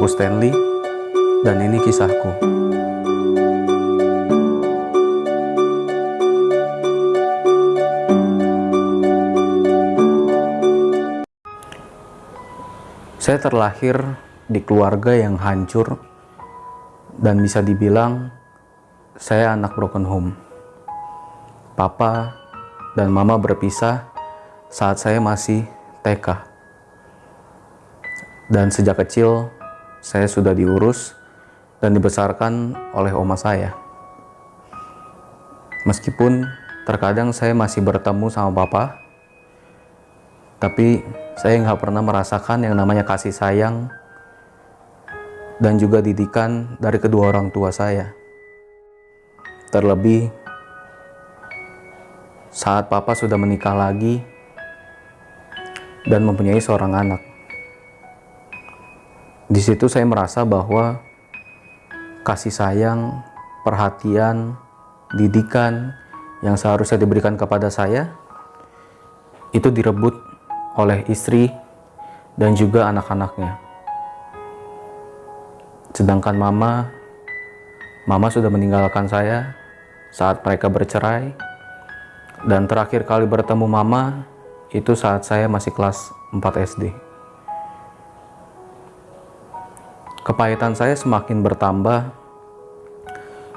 Aku Stanley, dan ini kisahku. Saya terlahir di keluarga yang hancur, dan bisa dibilang saya anak broken home. Papa dan mama berpisah saat saya masih TK. Dan sejak kecil, saya sudah diurus dan dibesarkan oleh oma saya. Meskipun terkadang saya masih bertemu sama papa, tapi saya nggak pernah merasakan yang namanya kasih sayang dan juga didikan dari kedua orang tua saya. Terlebih saat papa sudah menikah lagi dan mempunyai seorang anak. Di situ saya merasa bahwa kasih sayang, perhatian, didikan yang seharusnya diberikan kepada saya itu direbut oleh istri dan juga anak-anaknya. Sedangkan mama sudah meninggalkan saya saat mereka bercerai, dan terakhir kali bertemu mama itu saat saya masih kelas 4 SD. Kepahitan saya semakin bertambah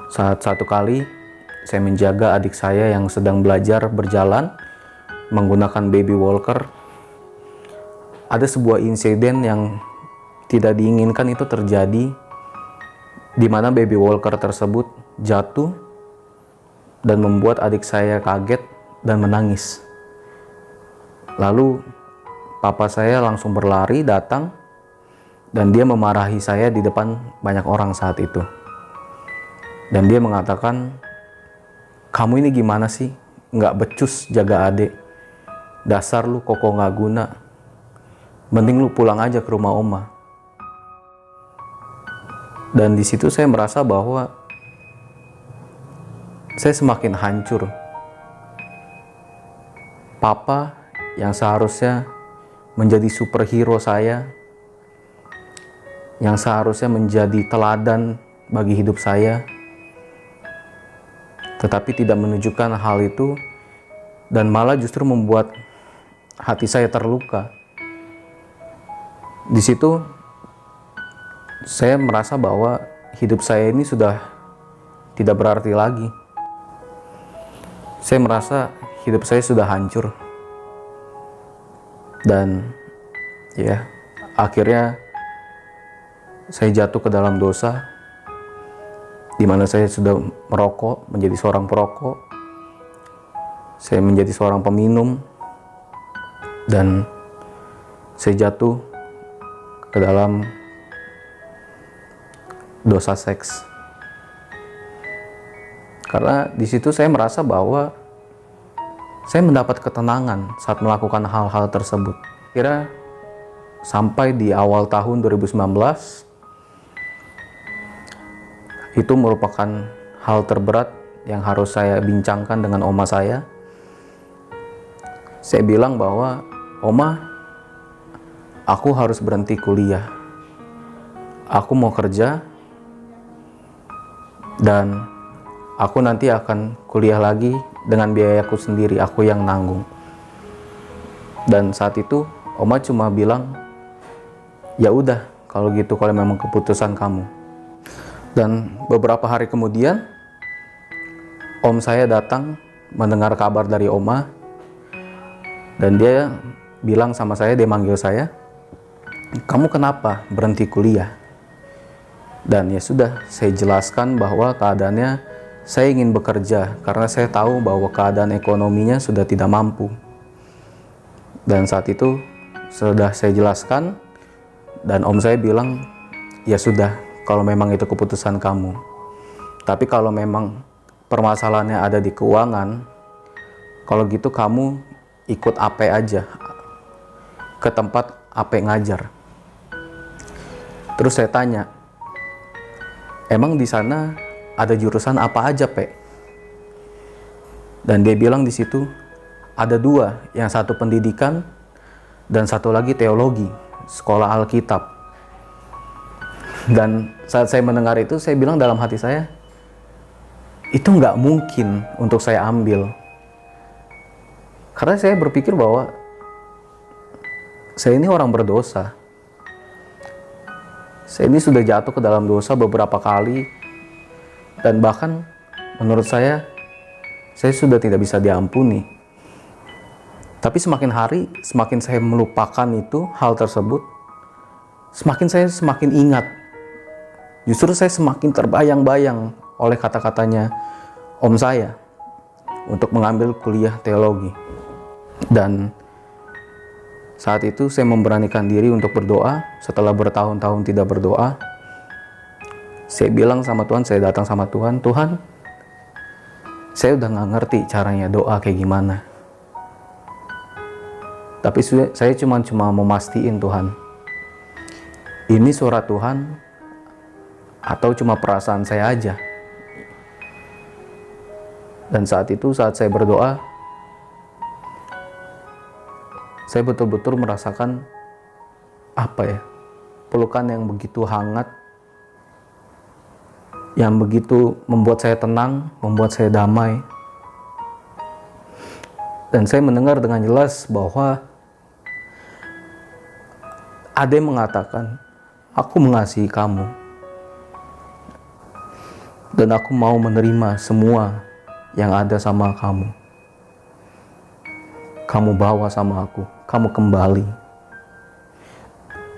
saat satu kali saya menjaga adik saya yang sedang belajar berjalan menggunakan baby walker. Ada sebuah insiden yang tidak diinginkan itu terjadi, di mana baby walker tersebut jatuh dan membuat adik saya kaget dan menangis. Lalu papa saya langsung berlari datang dan dia memarahi saya di depan banyak orang saat itu. Dan dia mengatakan, "Kamu ini gimana sih? Nggak becus jaga adik. Dasar lu koko nggak guna. Mending lu pulang aja ke rumah oma." Dan di situ saya merasa bahwa saya semakin hancur. Papa yang seharusnya menjadi superhero saya, yang seharusnya menjadi teladan bagi hidup saya, tetapi tidak menunjukkan hal itu dan malah justru membuat hati saya terluka. Di situ saya merasa bahwa hidup saya ini sudah tidak berarti lagi. Saya merasa hidup saya sudah hancur. Dan ya, akhirnya saya jatuh ke dalam dosa, di mana saya sudah merokok, menjadi seorang perokok. Saya menjadi seorang peminum, dan saya jatuh ke dalam dosa seks. Karena di situ saya merasa bahwa saya mendapat ketenangan saat melakukan hal-hal tersebut. Kira sampai di awal tahun 2019, itu merupakan hal terberat yang harus saya bincangkan dengan oma saya. Saya bilang bahwa, "Oma, aku harus berhenti kuliah. Aku mau kerja, dan aku nanti akan kuliah lagi dengan biayaku sendiri, aku yang nanggung." Dan saat itu oma cuma bilang, "Ya udah, kalau gitu, kalau memang keputusan kamu." Dan beberapa hari kemudian om saya datang mendengar kabar dari oma, dan dia bilang sama saya, dia manggil saya, "Kamu kenapa berhenti kuliah?" Dan ya sudah, saya jelaskan bahwa keadaannya saya ingin bekerja karena saya tahu bahwa keadaan ekonominya sudah tidak mampu. Dan saat itu sudah saya jelaskan, dan om saya bilang, "Ya sudah, kalau memang itu keputusan kamu. Tapi kalau memang permasalahannya ada di keuangan, kalau gitu kamu ikut AP aja ke tempat AP ngajar." Terus saya tanya, "Emang di sana ada jurusan apa aja, Pe?" Dan dia bilang di situ ada dua, yang satu pendidikan dan satu lagi teologi, sekolah Alkitab. Dan saat saya mendengar itu, saya bilang dalam hati saya, itu nggak mungkin untuk saya ambil. Karena saya berpikir bahwa saya ini orang berdosa. Saya ini sudah jatuh ke dalam dosa beberapa kali. Dan bahkan menurut saya sudah tidak bisa diampuni. Tapi semakin hari, semakin saya melupakan itu, hal tersebut, semakin saya semakin ingat. Justru saya semakin terbayang-bayang oleh kata-katanya om saya untuk mengambil kuliah teologi. Dan saat itu saya memberanikan diri untuk berdoa. Setelah bertahun-tahun tidak berdoa, saya bilang sama Tuhan, saya datang sama Tuhan, Tuhan, saya udah gak ngerti caranya doa kayak gimana. Tapi saya cuma memastikan Tuhan, ini surat Tuhan atau cuma perasaan saya aja. Dan saat itu, saat saya berdoa, saya betul-betul merasakan pelukan yang begitu hangat, yang begitu membuat saya tenang, membuat saya damai. Dan saya mendengar dengan jelas bahwa ada yang mengatakan, aku mengasihi kamu dan aku mau menerima semua yang ada sama kamu. Kamu bawa sama aku, kamu kembali.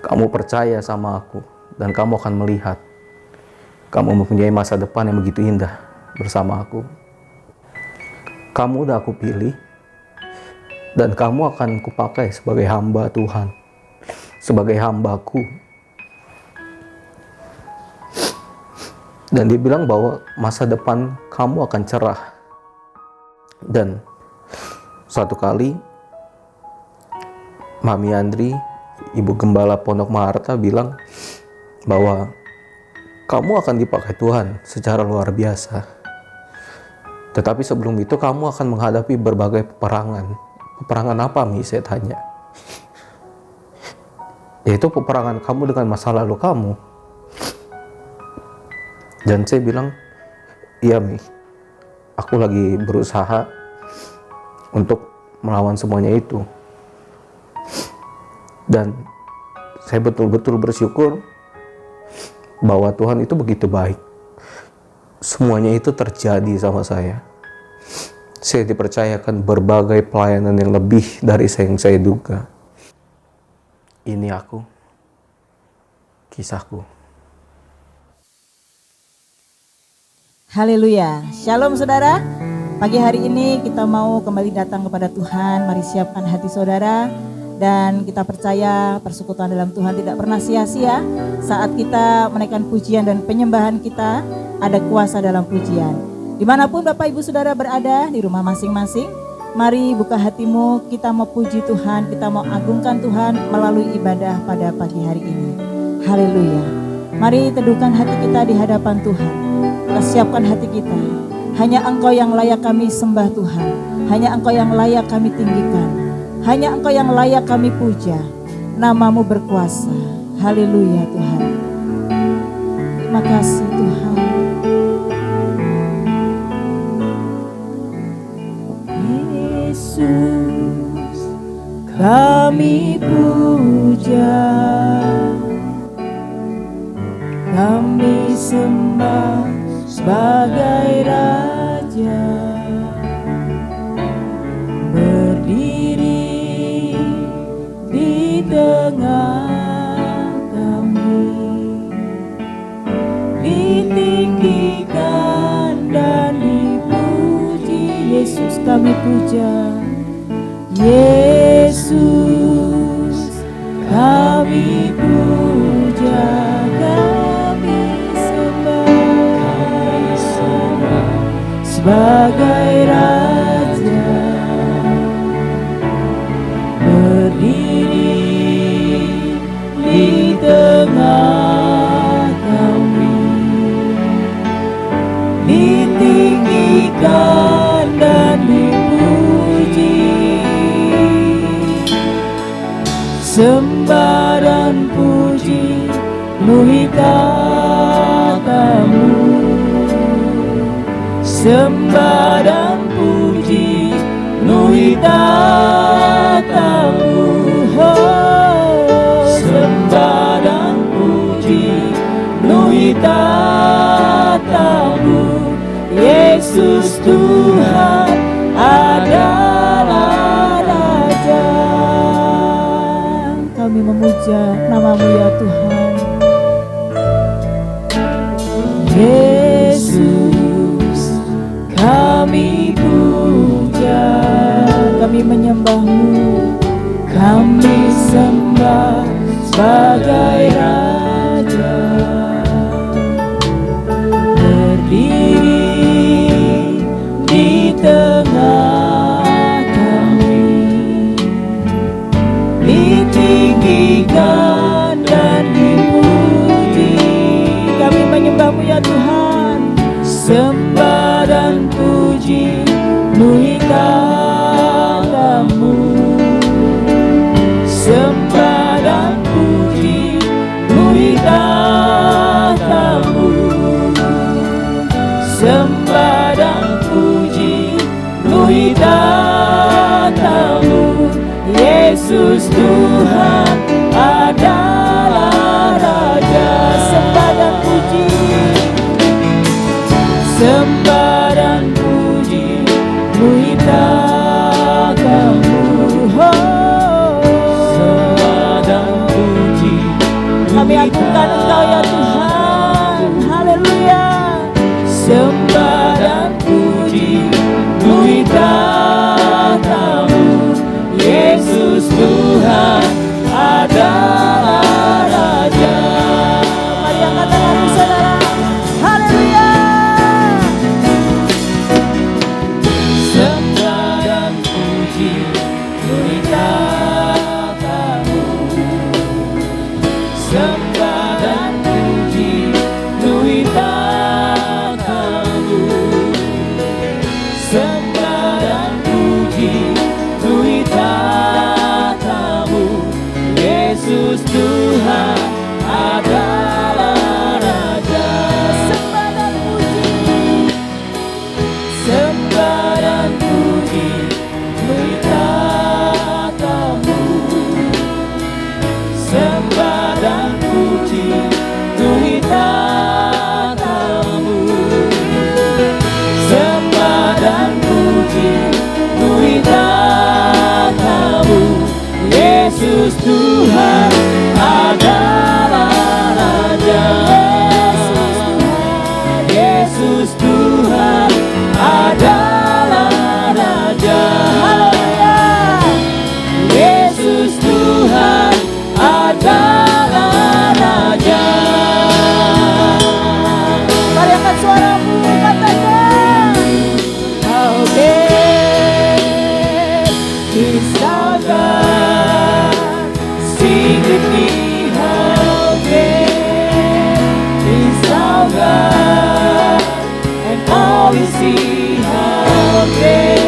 Kamu percaya sama aku, dan kamu akan melihat. Kamu mempunyai masa depan yang begitu indah bersama aku. Kamu udah aku pilih, dan kamu akan kupakai sebagai hamba Tuhan, sebagai hambaku. Dan dia bilang bahwa masa depan kamu akan cerah. Dan suatu kali, Mami Andri, Ibu Gembala Pondok Maharta bilang bahwa kamu akan dipakai Tuhan secara luar biasa. Tetapi sebelum itu kamu akan menghadapi berbagai peperangan. Peperangan apa, Mi? Saya tanya. Yaitu peperangan kamu dengan masa lalu kamu. Dan saya bilang, iya Mi, aku lagi berusaha untuk melawan semuanya itu. Dan saya betul-betul bersyukur bahwa Tuhan itu begitu baik. Semuanya itu terjadi sama saya. Saya dipercayakan berbagai pelayanan yang lebih dari yang saya duga. Ini aku, kisahku. Haleluya. Shalom saudara. Pagi hari ini kita mau kembali datang kepada Tuhan. Mari siapkan hati saudara. Dan kita percaya persekutuan dalam Tuhan tidak pernah sia-sia. Saat kita menaikkan pujian dan penyembahan kita, ada kuasa dalam pujian. Dimanapun Bapak Ibu Saudara berada, di rumah masing-masing, mari buka hatimu, kita mau puji Tuhan, kita mau agungkan Tuhan melalui ibadah pada pagi hari ini. Haleluya. Mari teduhkan hati kita di hadapan Tuhan. Kita siapkan hati kita. Hanya Engkau yang layak kami sembah Tuhan. Hanya Engkau yang layak kami tinggikan. Hanya Engkau yang layak kami puja. Namamu berkuasa. Haleluya Tuhan. Terima kasih Tuhan. Yesus kami puja. Kami sembah sebagai Raja. Berdiri di tengah kami, ditinggikan dan dipuji. Yesus kami puja. Yesus kami puja. Kami sembah sebagai Raja. Berdiri di tengah kami, ditinggikan dan dipuji. Sembah dan puji penuhi sembah dan puji penuhi tatamu. Oh, sembah dan puji penuhi tatamu. Yesus Tuhan adalah Raja. Kami memuja namamu ya Tuhan. Yesus kami puja, kami menyembahmu, kami sembah sebagai Raja. Berdiri di tengah kami, ditinggikan dan dipuji. Kami menyembahmu ya Tuhan, sembah dan puji penuhi tatamu. Sembah dan puji penuhi tatamu. Sembah dan puji penuhi tatamu. Yesus Tuhan adalah Raja. Sembah dan puji, sembah dan puji penuhi tatamu. Sembah dan puji kami agungkan Engkau ya Tuhan. Haleluya. Sembah dan puji penuhi tatamu. Yesus Tuhan adalah Raja. Mari angkat tanganmu saudara. Haleluya. Sembah dan puji penuhi tatamu. Sembah dan puji penuhi tatamu. Sembah dan puji penuhi tatamu. Yesus Tuhan adalah Raja. Sembah dan puji, sembah dan puji penuhi tatamu. Sembah dan puji penuhi tatamu. Sembah dan puji penuhi tatamu. Yesus Tuhan adalah Raja. Yesus Tuhan adalah Raja. Yesus Tuhan adalah Raja. Mari angkat suaramu, katakan, how great is our God. Sing with me, how great is our God, and all we see, how great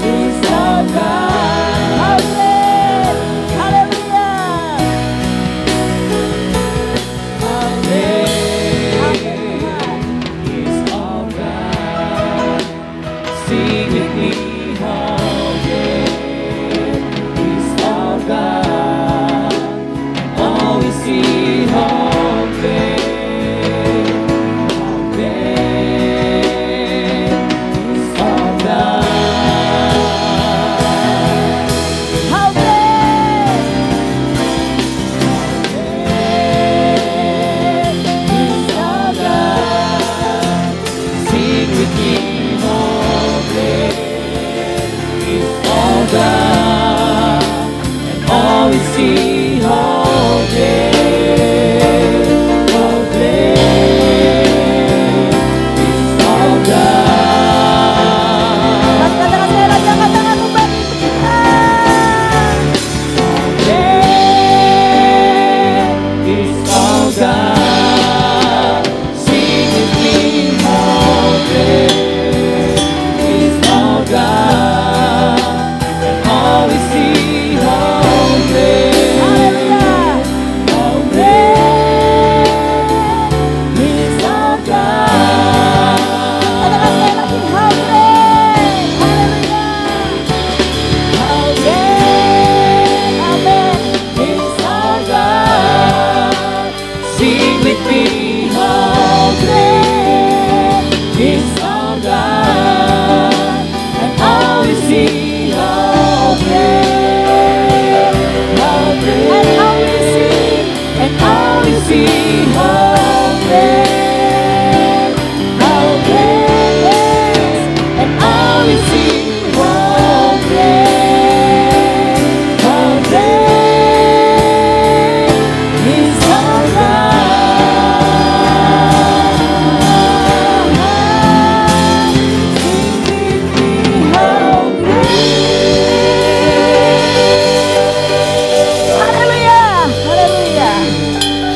is our God. How great, hallelujah. How great is our God. Sing with me, how great is our God. All we see, how great is our God. How great is our God. Sing with me, how great is our God, and all we see, how great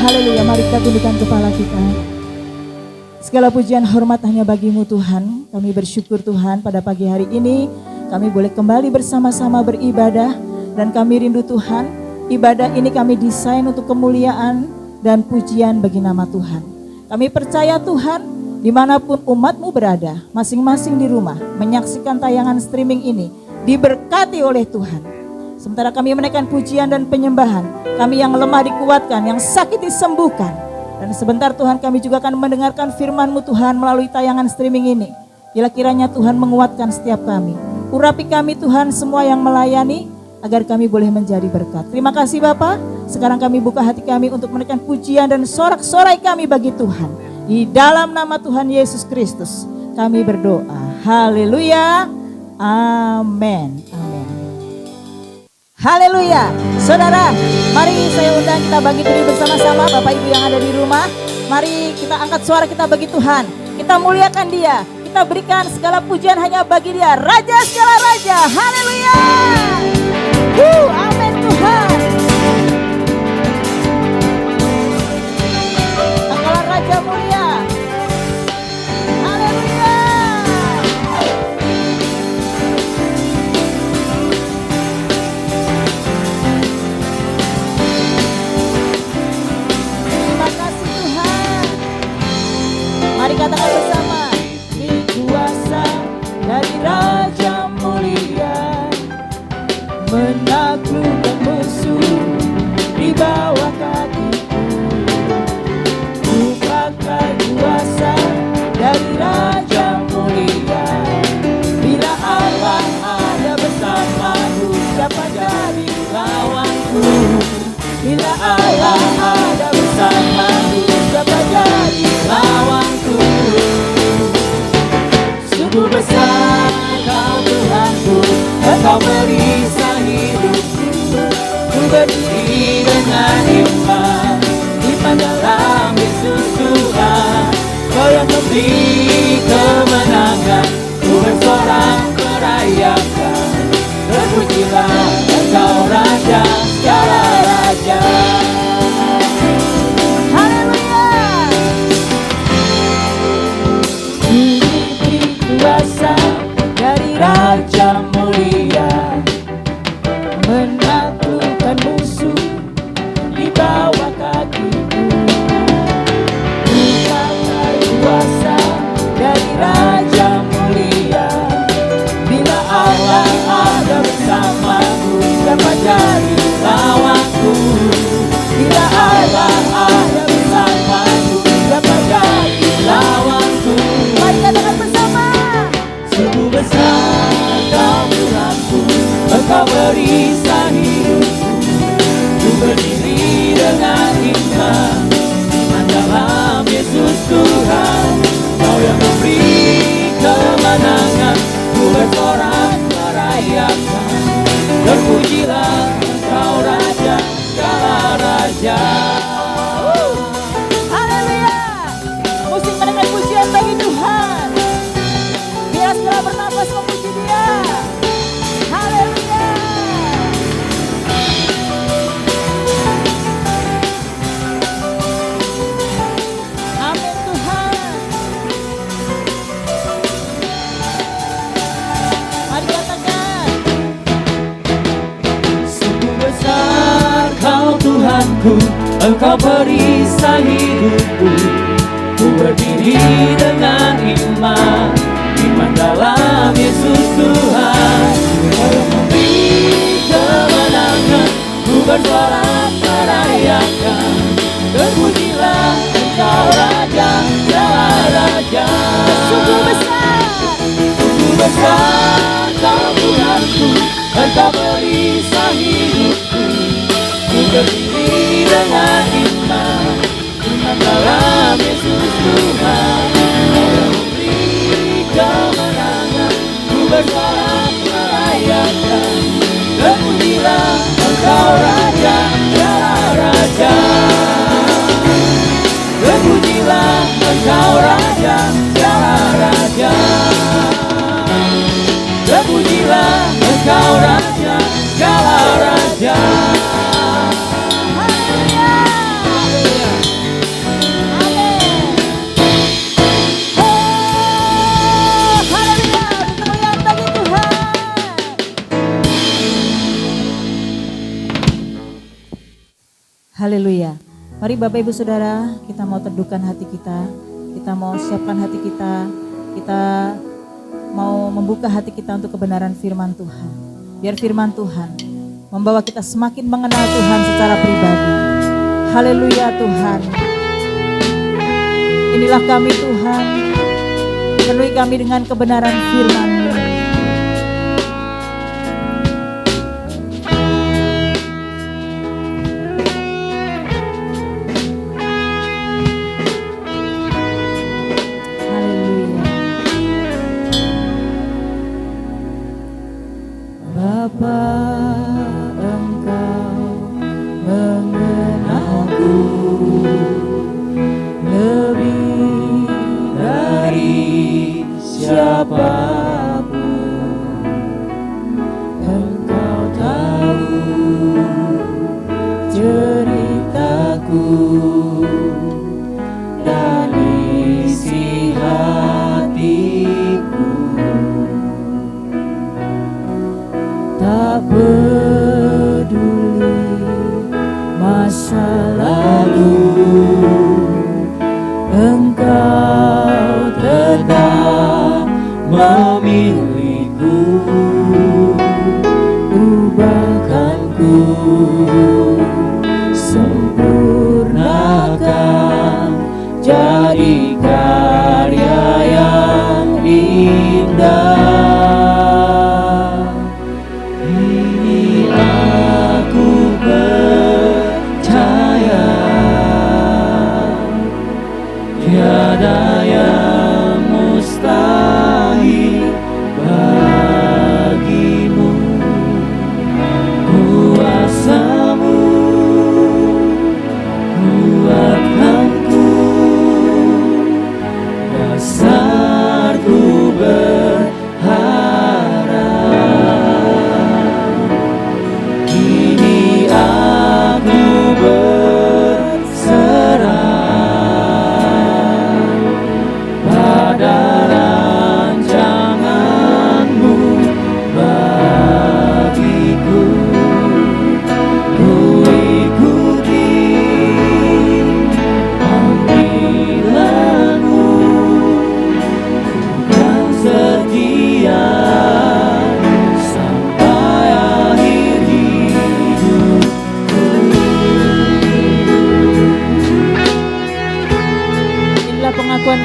haleluya. Mari kita tundukkan kepala kita. Segala pujian hormat hanya bagi-Mu Tuhan. Kami bersyukur Tuhan pada pagi hari ini kami boleh kembali bersama-sama beribadah. Dan kami rindu Tuhan, ibadah ini kami desain untuk kemuliaan dan pujian bagi nama Tuhan. Kami percaya Tuhan, dimanapun umat-Mu berada, masing-masing di rumah, menyaksikan tayangan streaming ini, diberkati oleh Tuhan. Sementara kami menaikkan pujian dan penyembahan, kami yang lemah dikuatkan, yang sakit disembuhkan. Dan sebentar Tuhan kami juga akan mendengarkan firman-Mu Tuhan melalui tayangan streaming ini. Bila kiranya Tuhan menguatkan setiap kami. Urapi kami Tuhan semua yang melayani agar kami boleh menjadi berkat. Terima kasih Bapa. Sekarang kami buka hati kami untuk menaikkan pujian dan sorak-sorai kami bagi Tuhan. Di dalam nama Tuhan Yesus Kristus kami berdoa. Haleluya. Amin. Amin. Haleluya. Saudara, mari saya undang kita bagi diri bersama-sama. Bapak Ibu yang ada di rumah, mari kita angkat suara kita bagi Tuhan. Kita muliakan Dia. Kita berikan segala pujian hanya bagi Dia, Raja segala raja. Haleluya. Amin Tuhan. Engkaulah Raja mulia. Haleluya. Terima kasih Tuhan. Mari katakan bersama. Di kuasa dari Raja mulia, menaklukkan musuh di bawah kakiku. Ku pakai kuasa dari Raja mulia. Bila Allah ada bersamaku, siapa jadi lawanku? Bila Allah ada bersamaku, siapa jadi lawanku? Sungguh besar Kau Tuhanku, Engkau perisai hidupku. Ku berdiri dengan iman, iman dalam Yesus Tuhan. Kau yang memberi kemenangan, ku bersorak merayakan. Terpujilah Engkau Raja segala raja. Haleluya. Diberi kuasa dari Raja mulia, menaklukkan musuh di bawah kakiku. Ku pakai kuasa dari Raja mulia. Bila Allah ada bersamaku, siapa jadi lawanku? Bila Allah ada bersamaku, siapa jadi lawanku? Mari katakan bersama. Sungguh besar Kau Tuhanku, Engkau perisai hidupku. Ku berdiri dengan iman, iman dalam Yesus Tuhan. Kau yang memberi kemenangan, ku bersorak merayakan. Terpujilah Engkau Raja segala raja. Haleluya. Musik menaikkan pujian bagi Tuhan. Biar segera bernafas memuji Dia. Haleluya. Amin Tuhan. Mari katakan. Sungguh besar Kau Tuhanku, Engkau perisai hidupku. Ku berdiri dengan iman, iman dalam Yesus Tuhan. Kau yang memberi kemenangan, ku bersorak merayakan. Terpujilah Engkau Raja segala raja. Sungguh besar Kau Tuhanku, Engkau perisai hidupku. Ku berdiri dengan iman, iman dalam Yesus Tuhan. Kau yang memberi kemenangan, ku bersorak merayakan. Terpujilah Engkau Raja segala raja. Terpujilah Engkau Raja segala raja. Terpujilah Engkau Raja segala raja. Haleluya. Haleluya. Mari Bapak Ibu Saudara, kita mau teduhkan hati kita. Kita mau siapkan hati kita. Kita mau membuka hati kita untuk kebenaran firman Tuhan. Biar firman Tuhan membawa kita semakin mengenal Tuhan secara pribadi. Haleluya Tuhan. Inilah kami Tuhan. Penuhi kami dengan kebenaran firman-Mu.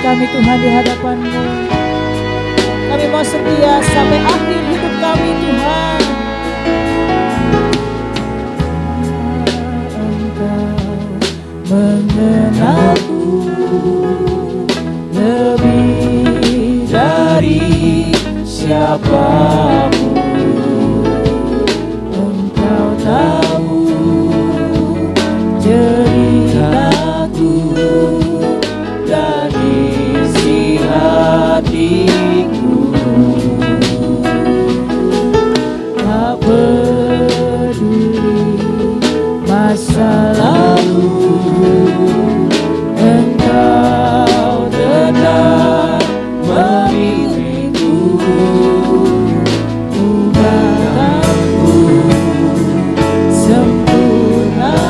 Kami Tuhan di hadapan-Mu. Kami mau setia sampai akhir hidup kami Tuhan. Engkau mengenalku lebih dari siapapun. Engkau tahu ceritaku dan isi hatiku. Tak peduli masa lalu, Engkau tetap memilihku. Ubahkanku, sempurnakan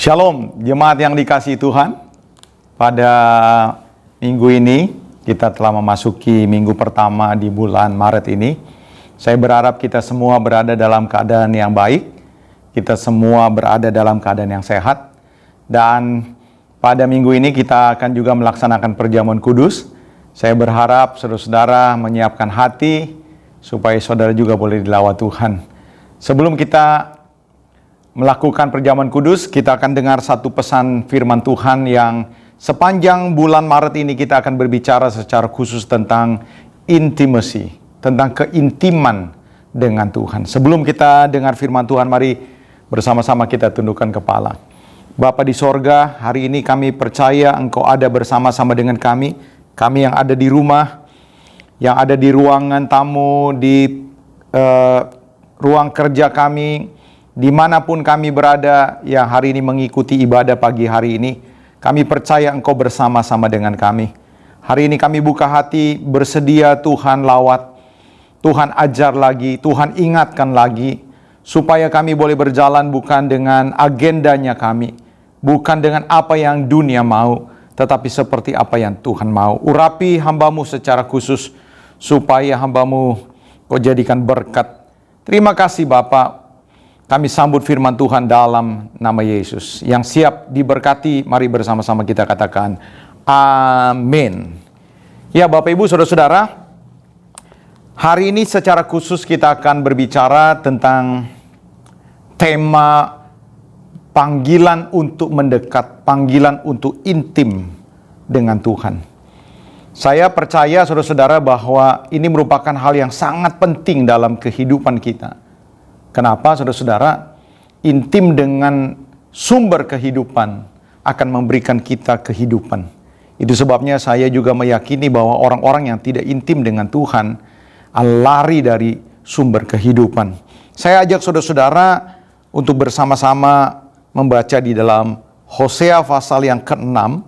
Shalom, jemaat yang dikasihi Tuhan. Pada minggu ini, kita telah memasuki minggu pertama di bulan Maret ini. Saya berharap kita semua berada dalam keadaan yang baik. Kita semua berada dalam keadaan yang sehat. Dan pada minggu ini kita akan juga melaksanakan perjamuan kudus. Saya berharap saudara-saudara menyiapkan hati, supaya saudara juga boleh dilawat Tuhan. Sebelum kita melakukan perjamuan kudus, kita akan dengar satu pesan firman Tuhan yang sepanjang bulan Maret ini kita akan berbicara secara khusus tentang intimacy, tentang keintiman dengan Tuhan. Sebelum kita dengar firman Tuhan, mari bersama-sama kita tundukkan kepala. Bapa di sorga, hari ini kami percaya Engkau ada bersama-sama dengan kami yang ada di rumah, yang ada di ruangan tamu, di ruang kerja kami, dimanapun kami berada yang hari ini mengikuti ibadah pagi hari ini, kami percaya Engkau bersama-sama dengan kami. Hari ini kami buka hati, bersedia Tuhan lawat, Tuhan ajar lagi, Tuhan ingatkan lagi, supaya kami boleh berjalan bukan dengan agendanya kami, bukan dengan apa yang dunia mau, tetapi seperti apa yang Tuhan mau. Urapi hamba-Mu secara khusus, supaya hamba-Mu Kau jadikan berkat. Terima kasih Bapa. Kami sambut firman Tuhan dalam nama Yesus. Yang siap diberkati, mari bersama-sama kita katakan amin. Ya Bapak Ibu Saudara-saudara, hari ini secara khusus kita akan berbicara tentang tema panggilan untuk mendekat, panggilan untuk intim dengan Tuhan. Saya percaya saudara-saudara bahwa ini merupakan hal yang sangat penting dalam kehidupan kita. Kenapa saudara-saudara? Intim dengan sumber kehidupan akan memberikan kita kehidupan. Itu sebabnya saya juga meyakini bahwa orang-orang yang tidak intim dengan Tuhan lari dari sumber kehidupan. Saya ajak saudara-saudara untuk bersama-sama membaca di dalam Hosea pasal yang ke-6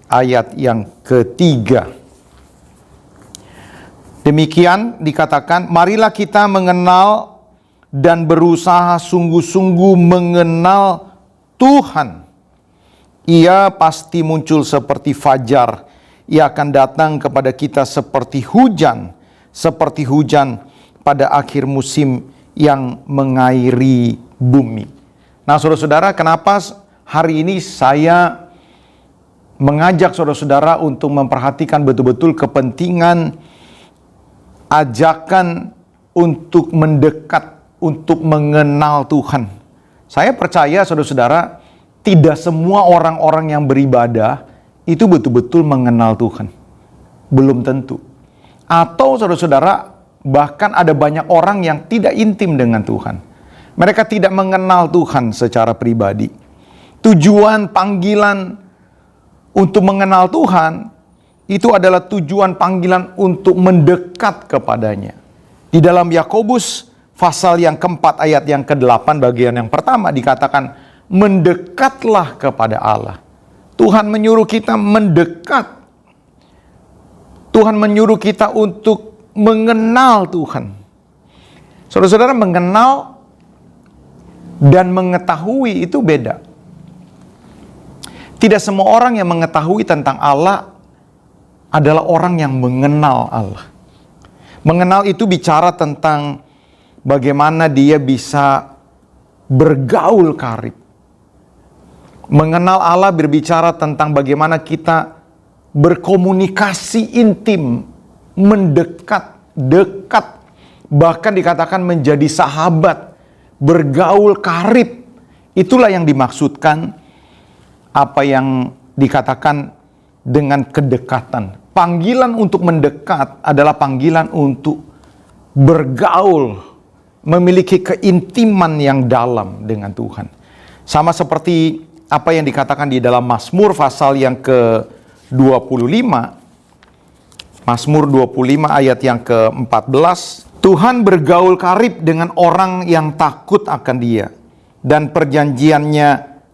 ayat yang ke-3. Demikian dikatakan, marilah kita mengenal dan berusaha sungguh-sungguh mengenal Tuhan. Ia pasti muncul seperti fajar. Ia akan datang kepada kita seperti hujan pada akhir musim yang mengairi bumi. Nah saudara-saudara, kenapa hari ini saya mengajak saudara-saudara untuk memperhatikan betul-betul kepentingan ajakan untuk mendekat, untuk mengenal Tuhan. Saya percaya saudara-saudara, tidak semua orang-orang yang beribadah itu betul-betul mengenal Tuhan. Belum tentu. Atau saudara-saudara, bahkan ada banyak orang yang tidak intim dengan Tuhan. Mereka tidak mengenal Tuhan secara pribadi. Tujuan panggilan untuk mengenal Tuhan, itu adalah tujuan panggilan untuk mendekat kepadanya. Di dalam Yakobus pasal yang keempat ayat yang ke-8 bagian yang pertama dikatakan, mendekatlah kepada Allah. Tuhan menyuruh kita mendekat. Tuhan menyuruh kita untuk mengenal Tuhan. Saudara-saudara, mengenal dan mengetahui itu beda. Tidak semua orang yang mengetahui tentang Allah adalah orang yang mengenal Allah. Mengenal itu bicara tentang bagaimana dia bisa bergaul karib. Mengenal Allah berbicara tentang bagaimana kita berkomunikasi intim, mendekat, dekat, bahkan dikatakan menjadi sahabat, bergaul karib. Itulah yang dimaksudkan apa yang dikatakan dengan kedekatan. Panggilan untuk mendekat adalah panggilan untuk bergaul, memiliki keintiman yang dalam dengan Tuhan. Sama seperti apa yang dikatakan di dalam Mazmur pasal yang ke-25. Mazmur 25 ayat yang ke-14. Tuhan bergaul karib dengan orang yang takut akan Dia, dan perjanjiannya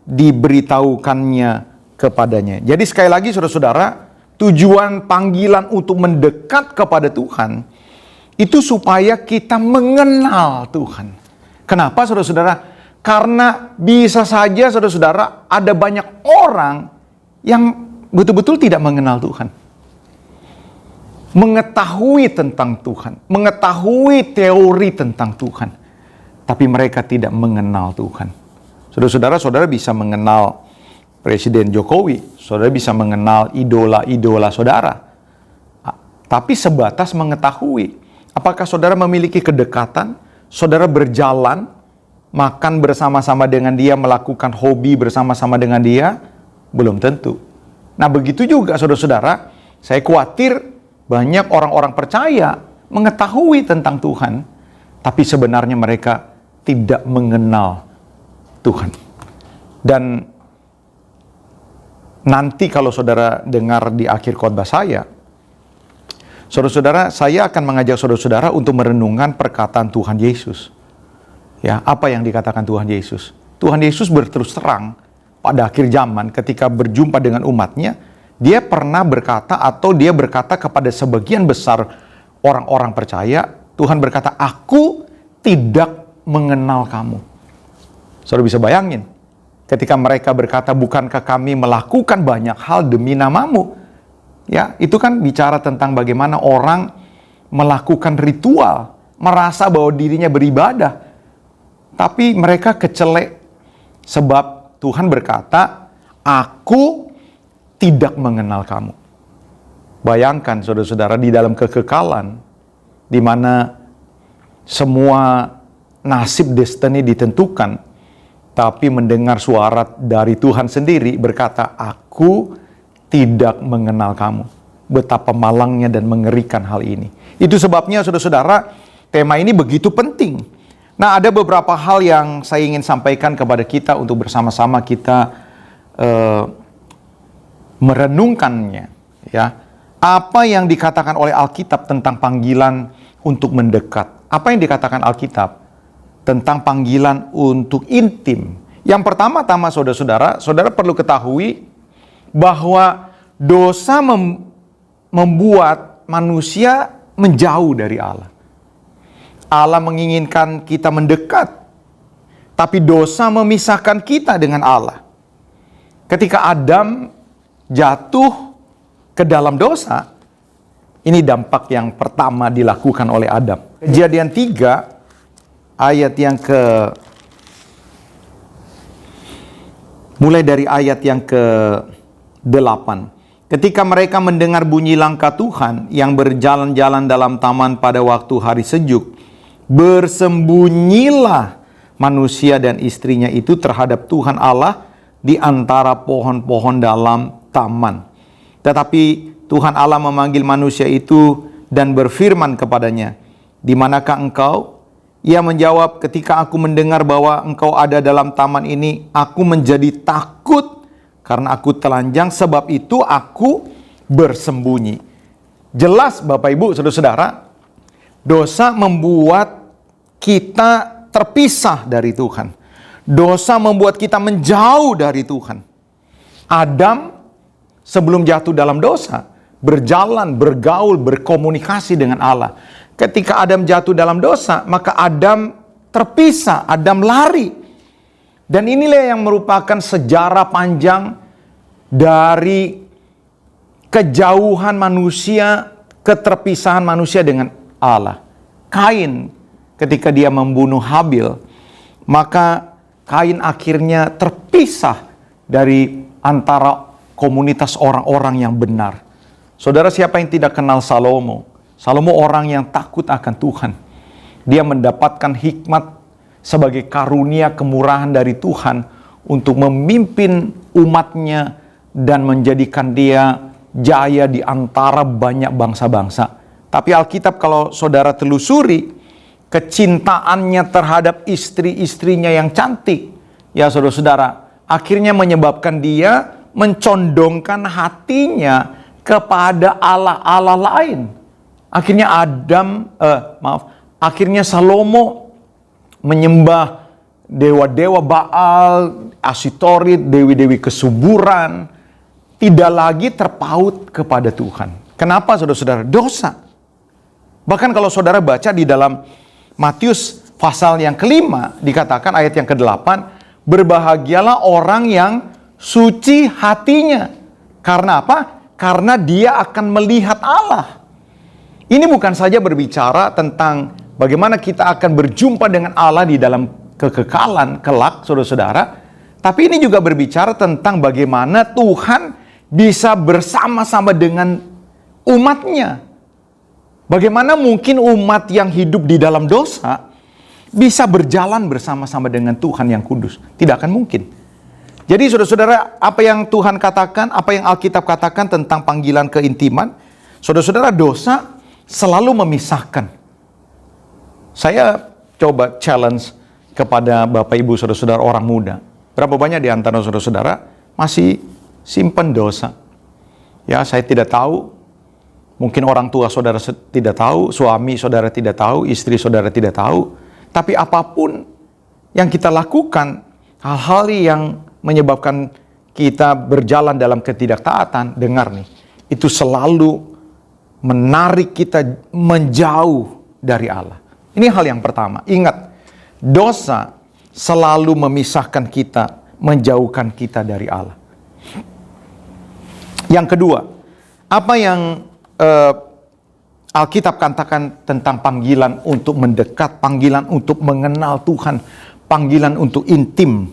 diberitahukannya kepadanya. Jadi sekali lagi saudara-saudara, tujuan panggilan untuk mendekat kepada Tuhan itu supaya kita mengenal Tuhan. Kenapa saudara-saudara? Karena bisa saja saudara-saudara ada banyak orang yang betul-betul tidak mengenal Tuhan. Mengetahui tentang Tuhan, mengetahui teori tentang Tuhan, tapi mereka tidak mengenal Tuhan. Saudara-saudara, saudara bisa mengenal Presiden Jokowi, saudara bisa mengenal idola-idola saudara, tapi sebatas mengetahui. Apakah saudara memiliki kedekatan? Saudara berjalan, makan bersama-sama dengan dia, melakukan hobi bersama-sama dengan dia? Belum tentu. Nah, begitu juga saudara-saudara, saya khawatir banyak orang-orang percaya mengetahui tentang Tuhan, tapi sebenarnya mereka tidak mengenal Tuhan. Dan nanti kalau saudara dengar di akhir khotbah saya, saudara-saudara, saya akan mengajak saudara-saudara untuk merenungkan perkataan Tuhan Yesus. Ya, apa yang dikatakan Tuhan Yesus? Tuhan Yesus berterus terang pada akhir zaman ketika berjumpa dengan umatnya, dia pernah berkata atau dia berkata kepada sebagian besar orang-orang percaya, Tuhan berkata, "Aku tidak mengenal kamu." Saudara bisa bayangin, ketika mereka berkata, "Bukankah kami melakukan banyak hal demi namamu?" Ya, itu kan bicara tentang bagaimana orang melakukan ritual, merasa bahwa dirinya beribadah. Tapi mereka kecelek sebab Tuhan berkata, "Aku tidak mengenal kamu." Bayangkan saudara-saudara, di dalam kekekalan, di mana semua nasib destiny ditentukan, tapi mendengar suara dari Tuhan sendiri berkata, "Aku tidak mengenal kamu." Betapa malangnya dan mengerikan hal ini. Itu sebabnya saudara-saudara, tema ini begitu penting. Nah, ada beberapa hal yang saya ingin sampaikan kepada kita untuk bersama-sama kita merenungkannya. Ya, apa yang dikatakan oleh Alkitab tentang panggilan untuk mendekat? Apa yang dikatakan Alkitab tentang panggilan untuk intim? Yang pertama-tama saudara-saudara, saudara perlu ketahui bahwa dosa membuat manusia menjauh dari Allah. Allah menginginkan kita mendekat, tapi dosa memisahkan kita dengan Allah. Ketika Adam jatuh ke dalam dosa, ini dampak yang pertama dilakukan oleh Adam. Kejadian 3 ayat yang mulai dari ayat yang ke-8. Ketika mereka mendengar bunyi langkah Tuhan yang berjalan-jalan dalam taman pada waktu hari sejuk, bersembunyilah manusia dan istrinya itu terhadap Tuhan Allah di antara pohon-pohon dalam taman. Tetapi Tuhan Allah memanggil manusia itu dan berfirman kepadanya, "Di manakah engkau?" Ia menjawab, "Ketika aku mendengar bahwa engkau ada dalam taman ini, aku menjadi takut karena aku telanjang, sebab itu aku bersembunyi." Jelas Bapak Ibu, saudara-saudara, dosa membuat kita terpisah dari Tuhan. Dosa membuat kita menjauh dari Tuhan. Adam sebelum jatuh dalam dosa, berjalan, bergaul, berkomunikasi dengan Allah. Ketika Adam jatuh dalam dosa, maka Adam terpisah, Adam lari. Dan inilah yang merupakan sejarah panjang dari kejauhan manusia, keterpisahan manusia dengan Allah. Kain ketika dia membunuh Habil, maka Kain akhirnya terpisah dari antara komunitas orang-orang yang benar. Saudara, siapa yang tidak kenal Salomo? Salomo orang yang takut akan Tuhan. Dia mendapatkan hikmat sebagai karunia kemurahan dari Tuhan untuk memimpin umatnya dan menjadikan dia jaya di antara banyak bangsa-bangsa. Tapi Alkitab kalau saudara telusuri, kecintaannya terhadap istri-istrinya yang cantik, ya saudara-saudara, akhirnya menyebabkan dia mencondongkan hatinya kepada Allah-Allah lain. Akhirnya akhirnya Salomo menyembah dewa-dewa Baal, Asitorit, dewi-dewi kesuburan, tidak lagi terpaut kepada Tuhan. Kenapa saudara-saudara? Dosa. Bahkan kalau saudara baca di dalam Matius pasal yang kelima dikatakan ayat yang ke-8, berbahagialah orang yang suci hatinya. Karena apa? Karena dia akan melihat Allah. Ini bukan saja berbicara tentang bagaimana kita akan berjumpa dengan Allah di dalam kekekalan kelak, saudara-saudara. Tapi ini juga berbicara tentang bagaimana Tuhan bisa bersama-sama dengan umatnya. Bagaimana mungkin umat yang hidup di dalam dosa bisa berjalan bersama-sama dengan Tuhan yang kudus? Tidak akan mungkin. Jadi saudara-saudara, apa yang Tuhan katakan, apa yang Alkitab katakan tentang panggilan keintiman, saudara-saudara, dosa selalu memisahkan. Saya coba challenge kepada Bapak Ibu saudara-saudara orang muda. Berapa banyak di antara saudara-saudara masih simpan dosa? Ya, saya tidak tahu. Mungkin orang tua saudara tidak tahu, suami saudara tidak tahu, istri saudara tidak tahu. Tapi apapun yang kita lakukan, hal-hal yang menyebabkan kita berjalan dalam ketidaktaatan, dengar nih, itu selalu menarik kita menjauh dari Allah. Ini hal yang pertama. Ingat, dosa selalu memisahkan kita, menjauhkan kita dari Allah. Yang kedua, apa yang Alkitab katakan tentang panggilan untuk mendekat, panggilan untuk mengenal Tuhan, panggilan untuk intim.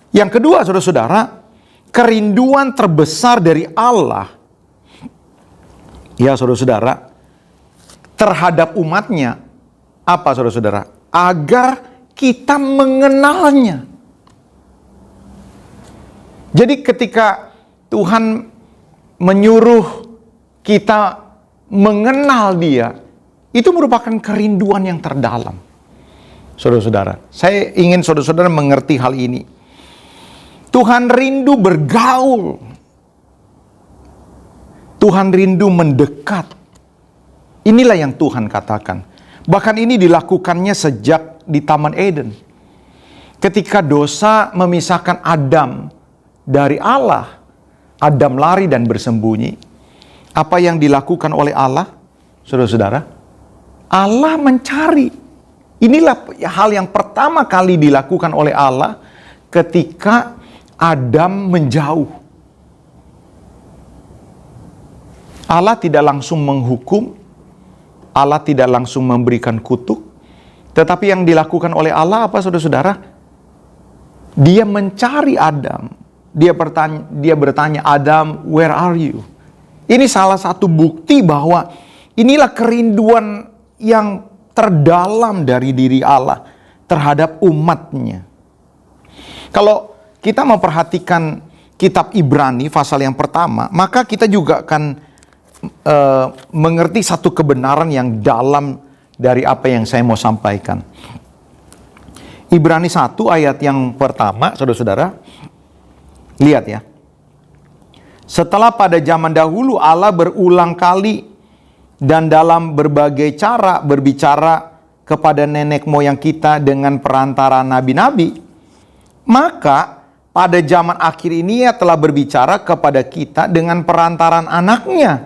Yang kedua, saudara-saudara, kerinduan terbesar dari Allah, ya saudara-saudara, terhadap umatnya, apa saudara-saudara? Agar kita mengenalnya. Jadi ketika Tuhan menyuruh kita mengenal Dia, itu merupakan kerinduan yang terdalam. Saudara-saudara, saya ingin saudara-saudara mengerti hal ini. Tuhan rindu bergaul. Tuhan rindu mendekat. Inilah yang Tuhan katakan. Bahkan ini dilakukannya sejak di Taman Eden. Ketika dosa memisahkan Adam dari Allah, Adam lari dan bersembunyi. Apa yang dilakukan oleh Allah, saudara-saudara? Allah mencari. Inilah hal yang pertama kali dilakukan oleh Allah ketika Adam menjauh. Allah tidak langsung menghukum, Allah tidak langsung memberikan kutuk, tetapi yang dilakukan oleh Allah apa saudara-saudara? Dia mencari Adam. Dia bertanya, Adam, where are you? Ini salah satu bukti bahwa inilah kerinduan yang terdalam dari diri Allah terhadap umatnya. Kalau kita memperhatikan kitab Ibrani pasal yang pertama, maka kita juga akan mengerti satu kebenaran yang dalam dari apa yang saya mau sampaikan. Ibrani 1 ayat yang pertama, saudara-saudara, lihat ya. Setelah pada zaman dahulu Allah berulang kali dan dalam berbagai cara berbicara kepada nenek moyang kita dengan perantara nabi-nabi, maka pada zaman akhir ini Ia telah berbicara kepada kita dengan perantaran anaknya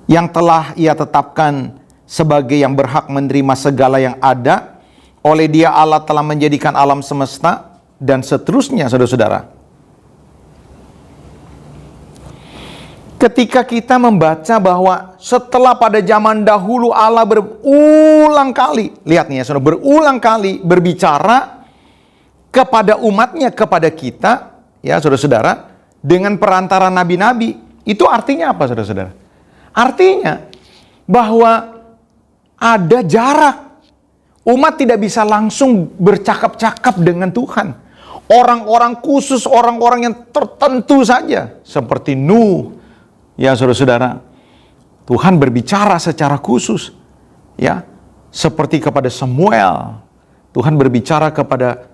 yang telah Ia tetapkan sebagai yang berhak menerima segala yang ada. Oleh Dia Allah telah menjadikan alam semesta dan seterusnya, saudara-saudara. Ketika kita membaca bahwa setelah pada zaman dahulu Allah berulang kali, lihat nih ya saudara, berulang kali berbicara kepada umatnya, kepada kita, ya saudara-saudara, dengan perantara nabi-nabi. Itu artinya apa saudara-saudara? Artinya bahwa ada jarak. Umat tidak bisa langsung bercakap-cakap dengan Tuhan. Orang-orang khusus, orang-orang yang tertentu saja, seperti Nuh, ya saudara-saudara, Tuhan berbicara secara khusus, ya, seperti kepada Samuel, Tuhan berbicara kepada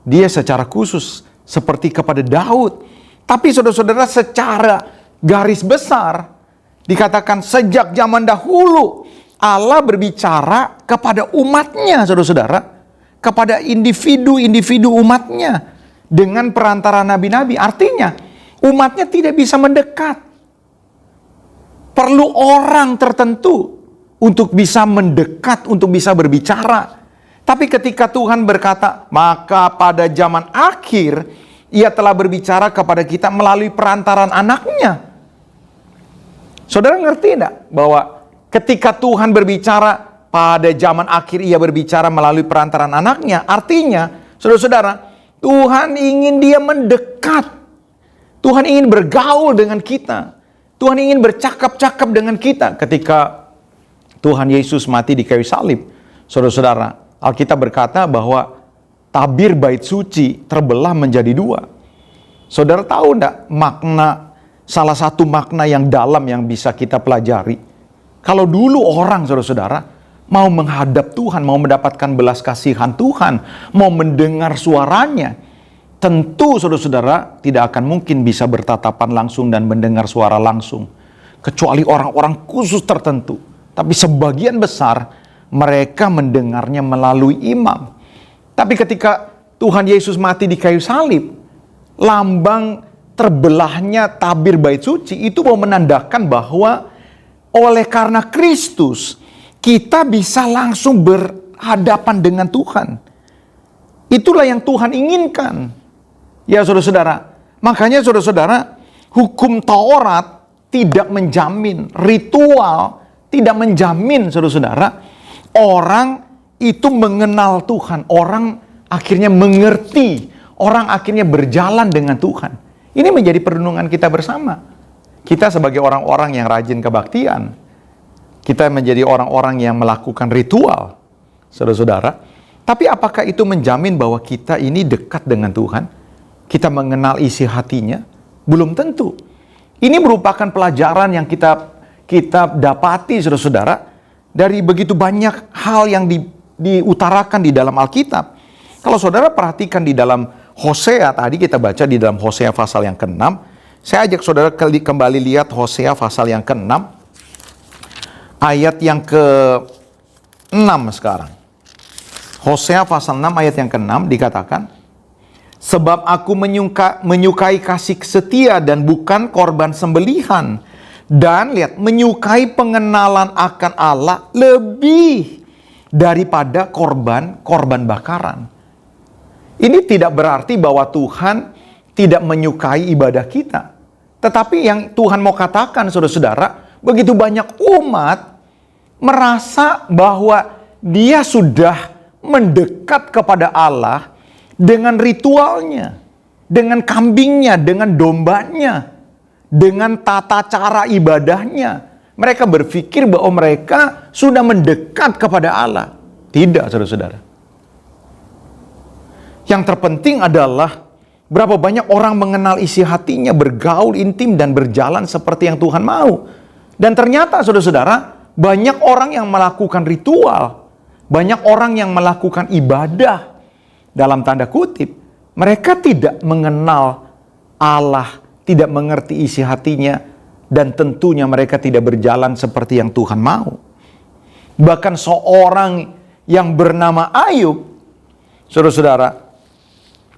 dia secara khusus, seperti kepada Daud. Tapi saudara-saudara, secara garis besar dikatakan sejak zaman dahulu Allah berbicara kepada umatnya, saudara-saudara, kepada individu-individu umatnya dengan perantara nabi-nabi. Artinya umatnya tidak bisa mendekat. Perlu orang tertentu untuk bisa mendekat, untuk bisa berbicara Tapi ketika Tuhan berkata, maka pada zaman akhir, Ia telah berbicara kepada kita melalui perantaran anaknya. Saudara ngerti enggak bahwa ketika Tuhan berbicara pada zaman akhir, Ia berbicara melalui perantaran anaknya? Artinya, saudara-saudara, Tuhan ingin dia mendekat. Tuhan ingin bergaul dengan kita. Tuhan ingin bercakap-cakap dengan kita. Ketika Tuhan Yesus mati di kayu salib, saudara-saudara, Alkitab berkata bahwa tabir bait suci terbelah menjadi dua. Saudara tahu enggak makna, salah satu makna yang dalam yang bisa kita pelajari? Kalau dulu orang, saudara-saudara, mau menghadap Tuhan, mau mendapatkan belas kasihan Tuhan, mau mendengar suaranya, tentu saudara-saudara tidak akan mungkin bisa bertatapan langsung dan mendengar suara langsung. Kecuali orang-orang khusus tertentu. Tapi sebagian besar mereka mendengarnya melalui imam. Tapi ketika Tuhan Yesus mati di kayu salib, lambang terbelahnya tabir bait suci itu mau menandakan bahwa oleh karena Kristus, kita bisa langsung berhadapan dengan Tuhan. Itulah yang Tuhan inginkan. Ya saudara-saudara, makanya saudara-saudara, hukum Taurat tidak menjamin, ritual tidak menjamin saudara-saudara, orang itu mengenal Tuhan, orang akhirnya mengerti, orang akhirnya berjalan dengan Tuhan. Ini menjadi perenungan kita bersama. Kita sebagai orang-orang yang rajin kebaktian, kita menjadi orang-orang yang melakukan ritual, saudara-saudara. Tapi apakah itu menjamin bahwa kita ini dekat dengan Tuhan? Kita mengenal isi hatinya? Belum tentu. Ini merupakan pelajaran yang kita dapati, saudara-saudara, dari begitu banyak hal yang diutarakan di dalam Alkitab. Kalau saudara perhatikan di dalam Hosea, tadi kita baca di dalam Hosea pasal yang ke-6. Saya ajak saudara kembali lihat Hosea pasal yang ke-6. Ayat yang ke-6 sekarang. Hosea pasal 6 ayat yang ke-6 dikatakan, sebab aku menyukai kasih setia dan bukan korban sembelihan. Dan lihat, menyukai pengenalan akan Allah lebih daripada korban bakaran. Ini tidak berarti bahwa Tuhan tidak menyukai ibadah kita. Tetapi yang Tuhan mau katakan, saudara-saudara, begitu banyak umat merasa bahwa dia sudah mendekat kepada Allah dengan ritualnya, dengan kambingnya, dengan dombanya, dengan tata cara ibadahnya. Mereka berpikir bahwa mereka sudah mendekat kepada Allah. Tidak, saudara-saudara. Yang terpenting adalah berapa banyak orang mengenal isi hatinya, bergaul intim dan berjalan seperti yang Tuhan mau. Dan ternyata, saudara-saudara, banyak orang yang melakukan ritual, banyak orang yang melakukan ibadah, dalam tanda kutip, mereka tidak mengenal Allah, tidak mengerti isi hatinya, dan tentunya mereka tidak berjalan seperti yang Tuhan mau. Bahkan seorang yang bernama Ayub, saudara-saudara,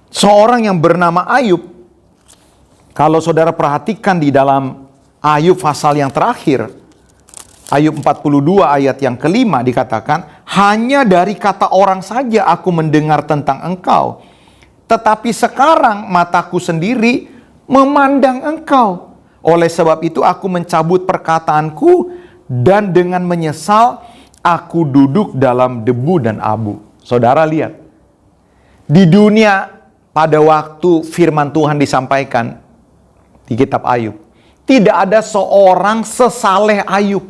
seorang yang bernama Ayub, kalau saudara perhatikan di dalam Ayub pasal yang terakhir, Ayub 42 ayat yang ke-5 dikatakan, hanya dari kata orang saja aku mendengar tentang engkau, tetapi sekarang mataku sendiri memandang engkau. Oleh sebab itu aku mencabut perkataanku dan dengan menyesal aku duduk dalam debu dan abu. Saudara lihat, di dunia pada waktu firman Tuhan disampaikan di kitab Ayub, tidak ada seorang sesaleh Ayub,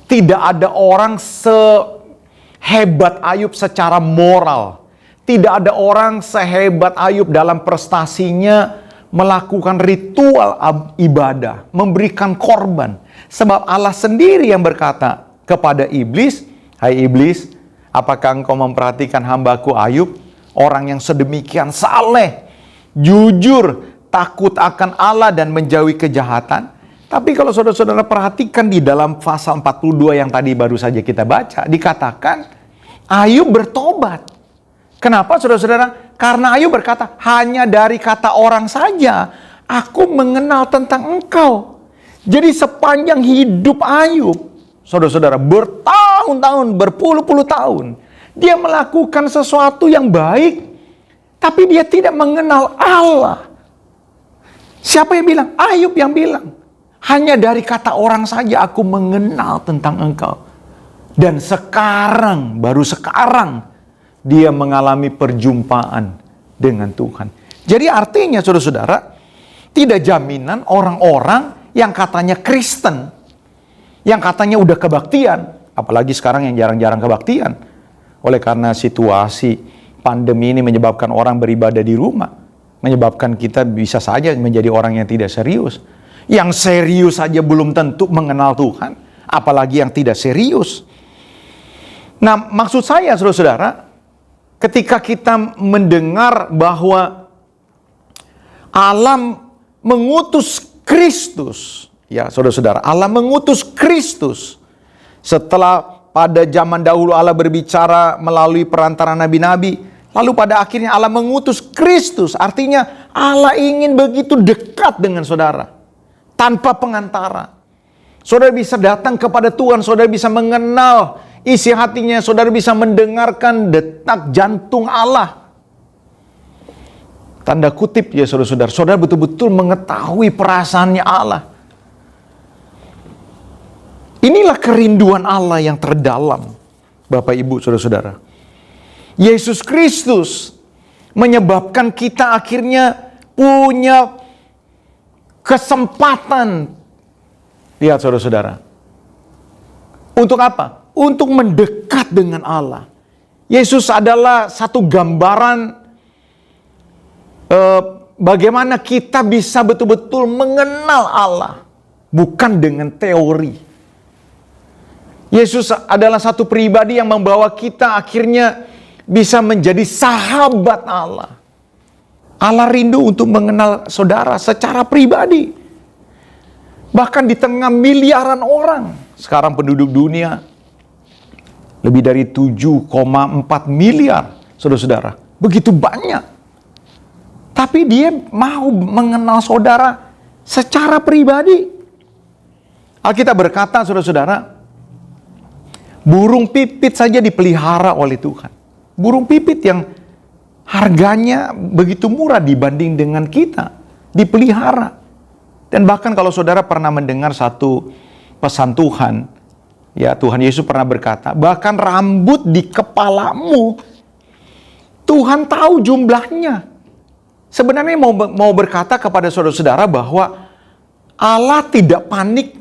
tidak ada orang sehebat Ayub secara moral, tidak ada orang sehebat Ayub dalam prestasinya melakukan ritual ibadah, memberikan korban. Sebab Allah sendiri yang berkata kepada iblis, hai iblis, apakah engkau memperhatikan hambaku Ayub, orang yang sedemikian saleh, jujur, takut akan Allah dan menjauhi kejahatan. Tapi kalau saudara-saudara perhatikan di dalam pasal 42 yang tadi baru saja kita baca, dikatakan Ayub bertobat. Kenapa saudara-saudara? Karena Ayub berkata, hanya dari kata orang saja aku mengenal tentang engkau. Jadi sepanjang hidup Ayub, saudara-saudara, bertahun-tahun, berpuluh-puluh tahun, Dia melakukan sesuatu yang baik, tapi dia tidak mengenal Allah. Siapa yang bilang? Ayub yang bilang. Hanya dari kata orang saja aku mengenal tentang engkau. Dan sekarang, baru sekarang, dia mengalami perjumpaan dengan Tuhan. Jadi artinya saudara-saudara, tidak jaminan orang-orang yang katanya Kristen, yang katanya udah kebaktian, apalagi sekarang yang jarang-jarang kebaktian, oleh karena situasi pandemi ini menyebabkan orang beribadah di rumah, menyebabkan kita bisa saja menjadi orang yang tidak serius. Yang serius saja belum tentu mengenal Tuhan, apalagi yang tidak serius. Nah, maksud saya saudara-saudara, ketika kita mendengar bahwa Allah mengutus Kristus, ya saudara-saudara, Allah mengutus Kristus. Setelah pada zaman dahulu Allah berbicara melalui perantara nabi-nabi, lalu pada akhirnya Allah mengutus Kristus. Artinya Allah ingin begitu dekat dengan saudara, tanpa pengantara. Saudara bisa datang kepada Tuhan, saudara bisa mengenal isi hatinya, saudara bisa mendengarkan detak jantung Allah. Tanda kutip ya saudara-saudara, saudara betul-betul mengetahui perasaannya Allah. Inilah kerinduan Allah yang terdalam, Bapak Ibu saudara-saudara. Yesus Kristus menyebabkan kita akhirnya punya kesempatan. Lihat saudara-saudara. Untuk apa? Untuk mendekat dengan Allah. Yesus adalah satu gambaran bagaimana kita bisa betul-betul mengenal Allah, bukan dengan teori. Yesus adalah satu pribadi yang membawa kita akhirnya bisa menjadi sahabat Allah. Allah rindu untuk mengenal saudara secara pribadi. Bahkan di tengah miliaran orang. Sekarang penduduk dunia lebih dari 7,4 miliar, saudara-saudara. Begitu banyak. Tapi dia mau mengenal saudara secara pribadi. Alkitab berkata, saudara-saudara, burung pipit saja dipelihara oleh Tuhan. Burung pipit yang harganya begitu murah dibanding dengan kita, dipelihara. Dan bahkan kalau saudara pernah mendengar satu pesan Tuhan, ya Tuhan Yesus pernah berkata, bahkan rambut di kepalamu, Tuhan tahu jumlahnya. Sebenarnya mau berkata kepada saudara-saudara bahwa Allah tidak panik,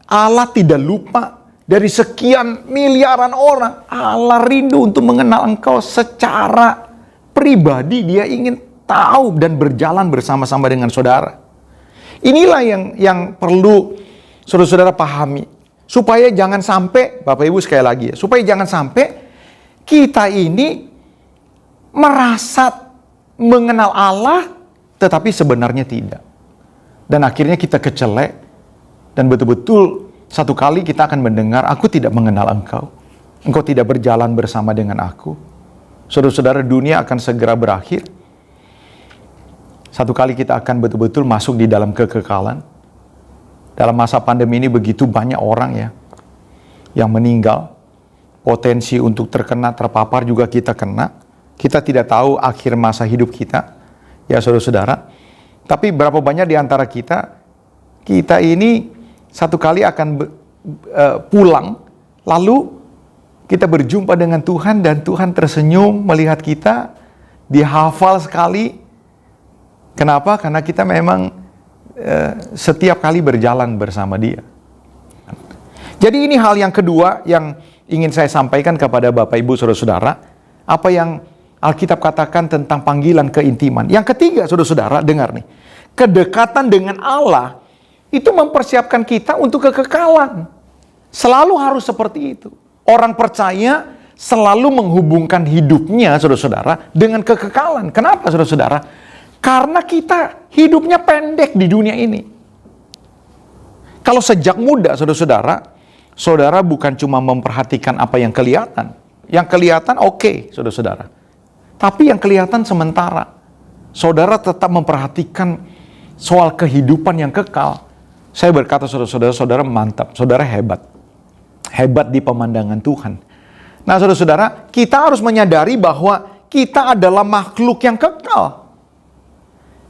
Allah tidak lupa dari sekian miliaran orang. Allah rindu untuk mengenal engkau secara pribadi. Dia ingin tahu dan berjalan bersama-sama dengan saudara. Inilah yang perlu saudara-saudara pahami. Supaya jangan sampai, Bapak Ibu sekali lagi ya, supaya jangan sampai kita ini merasa mengenal Allah, tetapi sebenarnya tidak. Dan akhirnya kita kecelek, dan betul-betul satu kali kita akan mendengar, aku tidak mengenal engkau. Engkau tidak berjalan bersama dengan aku. Saudara-saudara, dunia akan segera berakhir. Satu kali kita akan betul-betul masuk di dalam kekekalan. Dalam masa pandemi ini begitu banyak orang ya yang meninggal. Potensi untuk terkena, terpapar juga kita kena. Kita tidak tahu akhir masa hidup kita, ya saudara-saudara. Tapi berapa banyak di antara kita ini satu kali akan pulang, lalu kita berjumpa dengan Tuhan dan Tuhan tersenyum melihat kita, dihafal sekali. Kenapa? Karena kita memang setiap kali berjalan bersama Dia. Jadi ini hal yang kedua yang ingin saya sampaikan kepada Bapak Ibu saudara-saudara, apa yang Alkitab katakan tentang panggilan keintiman. Yang ketiga, saudara-saudara, dengar nih. Kedekatan dengan Allah itu mempersiapkan kita untuk kekekalan. Selalu harus seperti itu. Orang percaya selalu menghubungkan hidupnya, saudara-saudara, dengan kekekalan. Kenapa, saudara-saudara? Karena kita hidupnya pendek di dunia ini. Kalau sejak muda, saudara-saudara, saudara bukan cuma memperhatikan apa yang kelihatan. Yang kelihatan oke, saudara-saudara. Tapi yang kelihatan sementara. Saudara tetap memperhatikan soal kehidupan yang kekal. Saya berkata saudara-saudara, saudara mantap, saudara hebat. Hebat di pemandangan Tuhan. Nah, saudara-saudara, kita harus menyadari bahwa kita adalah makhluk yang kekal.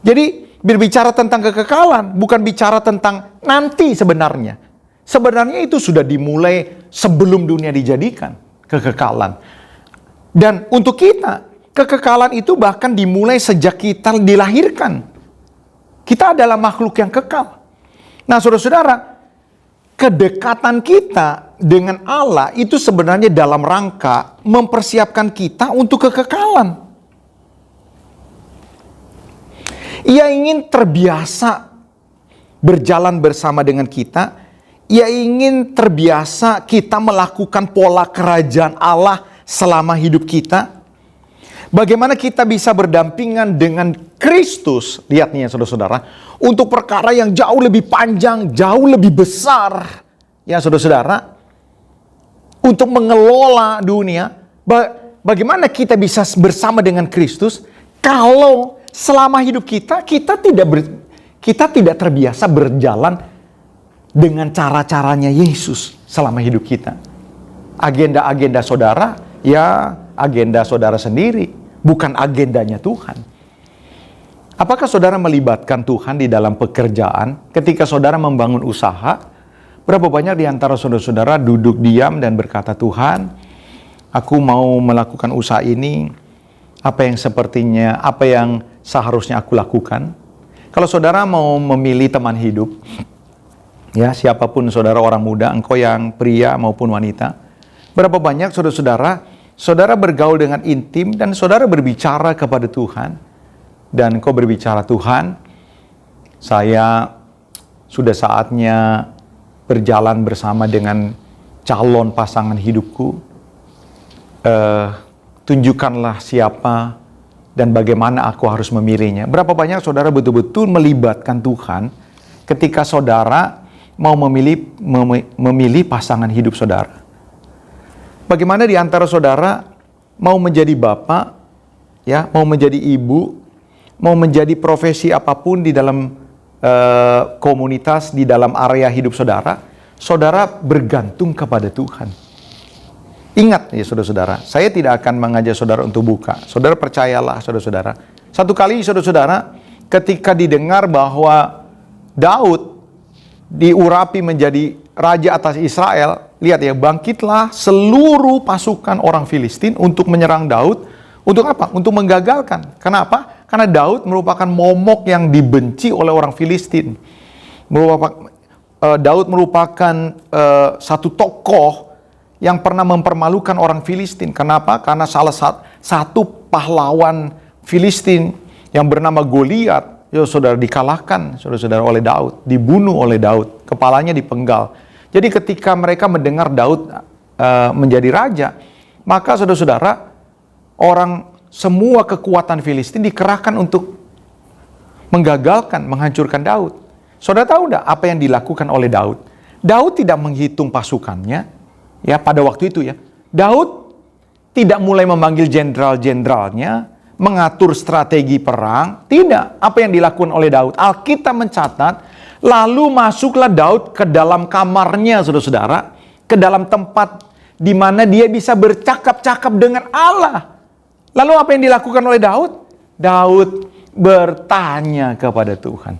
Jadi, berbicara tentang kekekalan, bukan bicara tentang nanti sebenarnya. Sebenarnya itu sudah dimulai sebelum dunia dijadikan, kekekalan. Dan untuk kita, kekekalan itu bahkan dimulai sejak kita dilahirkan. Kita adalah makhluk yang kekal. Nah, saudara-saudara, kedekatan kita dengan Allah itu sebenarnya dalam rangka mempersiapkan kita untuk kekekalan. Ia ingin terbiasa berjalan bersama dengan kita. Ia ingin terbiasa kita melakukan pola kerajaan Allah selama hidup kita. Bagaimana kita bisa berdampingan dengan Kristus, lihat nih ya saudara-saudara, untuk perkara yang jauh lebih panjang, jauh lebih besar, ya saudara-saudara, untuk mengelola dunia. Bagaimana kita bisa bersama dengan Kristus kalau selama hidup kita tidak terbiasa berjalan dengan cara-caranya Yesus selama hidup kita. Agenda-agenda saudara, ya agenda saudara sendiri, bukan agendanya Tuhan. Apakah saudara melibatkan Tuhan di dalam pekerjaan ketika saudara membangun usaha? Berapa banyak di antara saudara-saudara duduk diam dan berkata, Tuhan, aku mau melakukan usaha ini, apa yang seharusnya aku lakukan? Kalau saudara mau memilih teman hidup, ya siapapun saudara, orang muda, engkau yang pria maupun wanita, berapa banyak saudara bergaul dengan intim dan saudara berbicara kepada Tuhan, dan engkau berbicara, Tuhan, saya sudah saatnya berjalan bersama dengan calon pasangan hidupku. Tunjukkanlah siapa dan bagaimana aku harus memilihnya. Berapa banyak saudara betul-betul melibatkan Tuhan ketika saudara mau memilih pasangan hidup saudara? Bagaimana di antara saudara mau menjadi bapak, ya, mau menjadi ibu, mau menjadi profesi apapun di dalam komunitas, di dalam area hidup saudara, saudara bergantung kepada Tuhan. Ingat ya saudara-saudara, saya tidak akan mengajak saudara untuk buka. Saudara percayalah saudara-saudara. Satu kali saudara-saudara, ketika didengar bahwa Daud diurapi menjadi raja atas Israel, lihat ya, bangkitlah seluruh pasukan orang Filistin untuk menyerang Daud. Untuk apa? Untuk menggagalkan. Kenapa? Karena Daud merupakan momok yang dibenci oleh orang Filistin. Daud merupakan satu tokoh yang pernah mempermalukan orang Filistin. Kenapa? Karena salah satu pahlawan Filistin yang bernama Goliat, ya saudara, dikalahkan saudara-saudara oleh Daud, dibunuh oleh Daud, kepalanya dipenggal. Jadi ketika mereka mendengar Daud menjadi raja, maka saudara-saudara, semua kekuatan Filistin dikerahkan untuk menggagalkan, menghancurkan Daud. Saudara tahu enggak apa yang dilakukan oleh Daud? Daud tidak menghitung pasukannya, ya pada waktu itu ya. Daud tidak mulai memanggil jenderal-jenderalnya, mengatur strategi perang. Tidak. Apa yang dilakukan oleh Daud? Alkitab mencatat, lalu masuklah Daud ke dalam kamarnya, saudara-saudara, ke dalam tempat di mana dia bisa bercakap-cakap dengan Allah. Lalu apa yang dilakukan oleh Daud? Daud bertanya kepada Tuhan.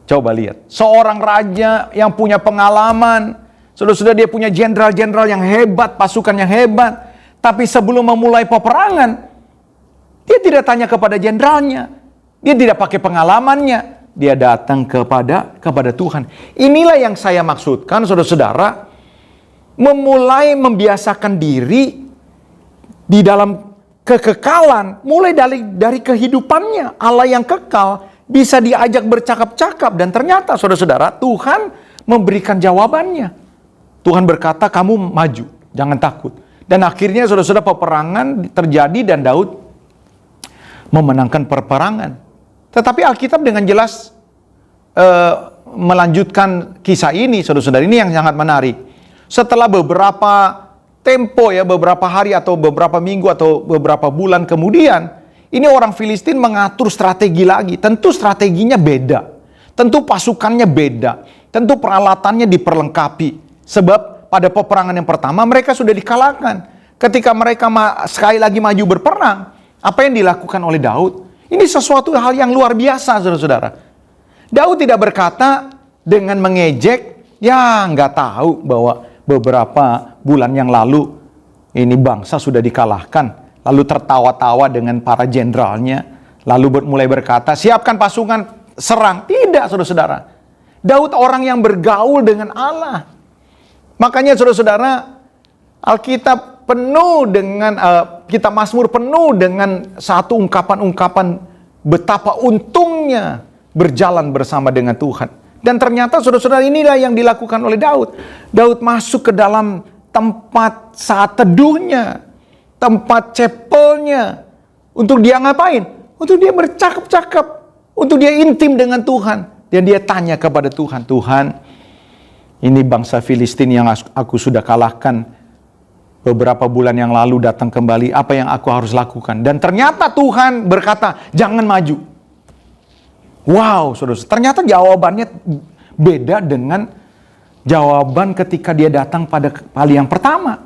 Coba lihat, seorang raja yang punya pengalaman, saudara-saudara, dia punya jenderal-jenderal yang hebat, pasukan yang hebat, tapi sebelum memulai peperangan, dia tidak tanya kepada jenderalnya, dia tidak pakai pengalamannya, dia datang kepada Tuhan. Inilah yang saya maksudkan, saudara-saudara, memulai membiasakan diri di dalam kekekalan, mulai dari kehidupannya. Allah yang kekal bisa diajak bercakap-cakap, dan ternyata saudara-saudara, Tuhan memberikan jawabannya. Tuhan berkata, kamu maju, jangan takut. Dan akhirnya saudara-saudara, peperangan terjadi dan Daud memenangkan peperangan. Tetapi Alkitab dengan jelas melanjutkan kisah ini, saudara-saudara. Ini yang sangat menarik. Setelah beberapa beberapa hari atau beberapa minggu atau beberapa bulan kemudian, ini orang Filistin mengatur strategi lagi. Tentu strateginya beda, tentu pasukannya beda, tentu peralatannya diperlengkapi. Sebab pada peperangan yang pertama mereka sudah dikalahkan. ketika mereka sekali lagi maju berperang, apa yang dilakukan oleh Daud? Ini sesuatu hal yang luar biasa, saudara-saudara. Daud tidak berkata dengan mengejek, ya nggak tahu bahwa beberapa bulan yang lalu ini bangsa sudah dikalahkan. Lalu tertawa-tawa dengan para jenderalnya. Lalu mulai berkata, siapkan pasukan serang. Tidak, saudara-saudara. Daud orang yang bergaul dengan Allah. Makanya saudara-saudara, Alkitab penuh dengan, kitab Mazmur penuh dengan satu ungkapan-ungkapan betapa untungnya berjalan bersama dengan Tuhan. Dan ternyata saudara-saudara inilah yang dilakukan oleh Daud. Daud masuk ke dalam tempat saat teduhnya, tempat chapelnya. Untuk dia ngapain? Untuk dia bercakap-cakap. Untuk dia intim dengan Tuhan. Dan dia tanya kepada Tuhan, Tuhan, ini bangsa Filistin yang aku sudah kalahkan beberapa bulan yang lalu datang kembali. Apa yang aku harus lakukan? Dan ternyata Tuhan berkata, jangan maju. Wow, saudara, ternyata jawabannya beda dengan jawaban ketika dia datang pada kali yang pertama.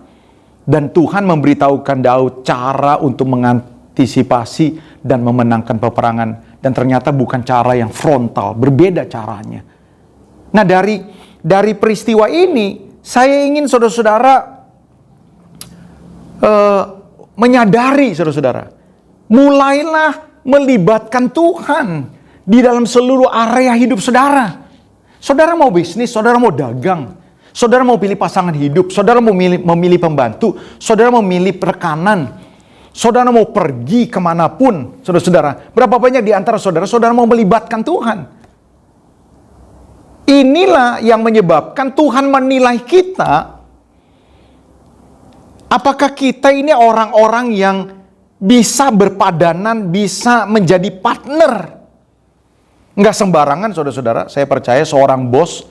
Dan Tuhan memberitahukan Daud cara untuk mengantisipasi dan memenangkan peperangan. Dan ternyata bukan cara yang frontal, berbeda caranya. Nah, dari peristiwa ini, saya ingin saudara-saudara menyadari, saudara-saudara, mulailah melibatkan Tuhan di dalam seluruh area hidup saudara. Saudara mau bisnis, saudara mau dagang, saudara mau pilih pasangan hidup, saudara mau memilih pembantu, saudara mau memilih rekanan, saudara mau pergi kemanapun, saudara-saudara. Berapa banyak di antara saudara mau melibatkan Tuhan? Inilah yang menyebabkan Tuhan menilai kita. Apakah kita ini orang-orang yang bisa berpadanan, bisa menjadi partner? Nggak sembarangan, saudara-saudara. Saya percaya seorang bos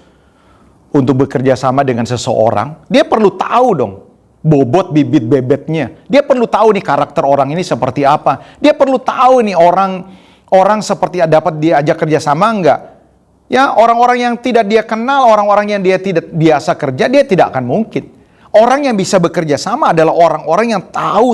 untuk bekerja sama dengan seseorang, dia perlu tahu dong bobot bibit bebetnya. Dia perlu tahu nih karakter orang ini seperti apa. Dia perlu tahu nih orang seperti dapat diajak kerja sama enggak. Ya, orang-orang yang tidak dia kenal, orang-orang yang dia tidak biasa kerja, dia tidak akan mungkin. Orang yang bisa bekerja sama adalah orang-orang yang tahu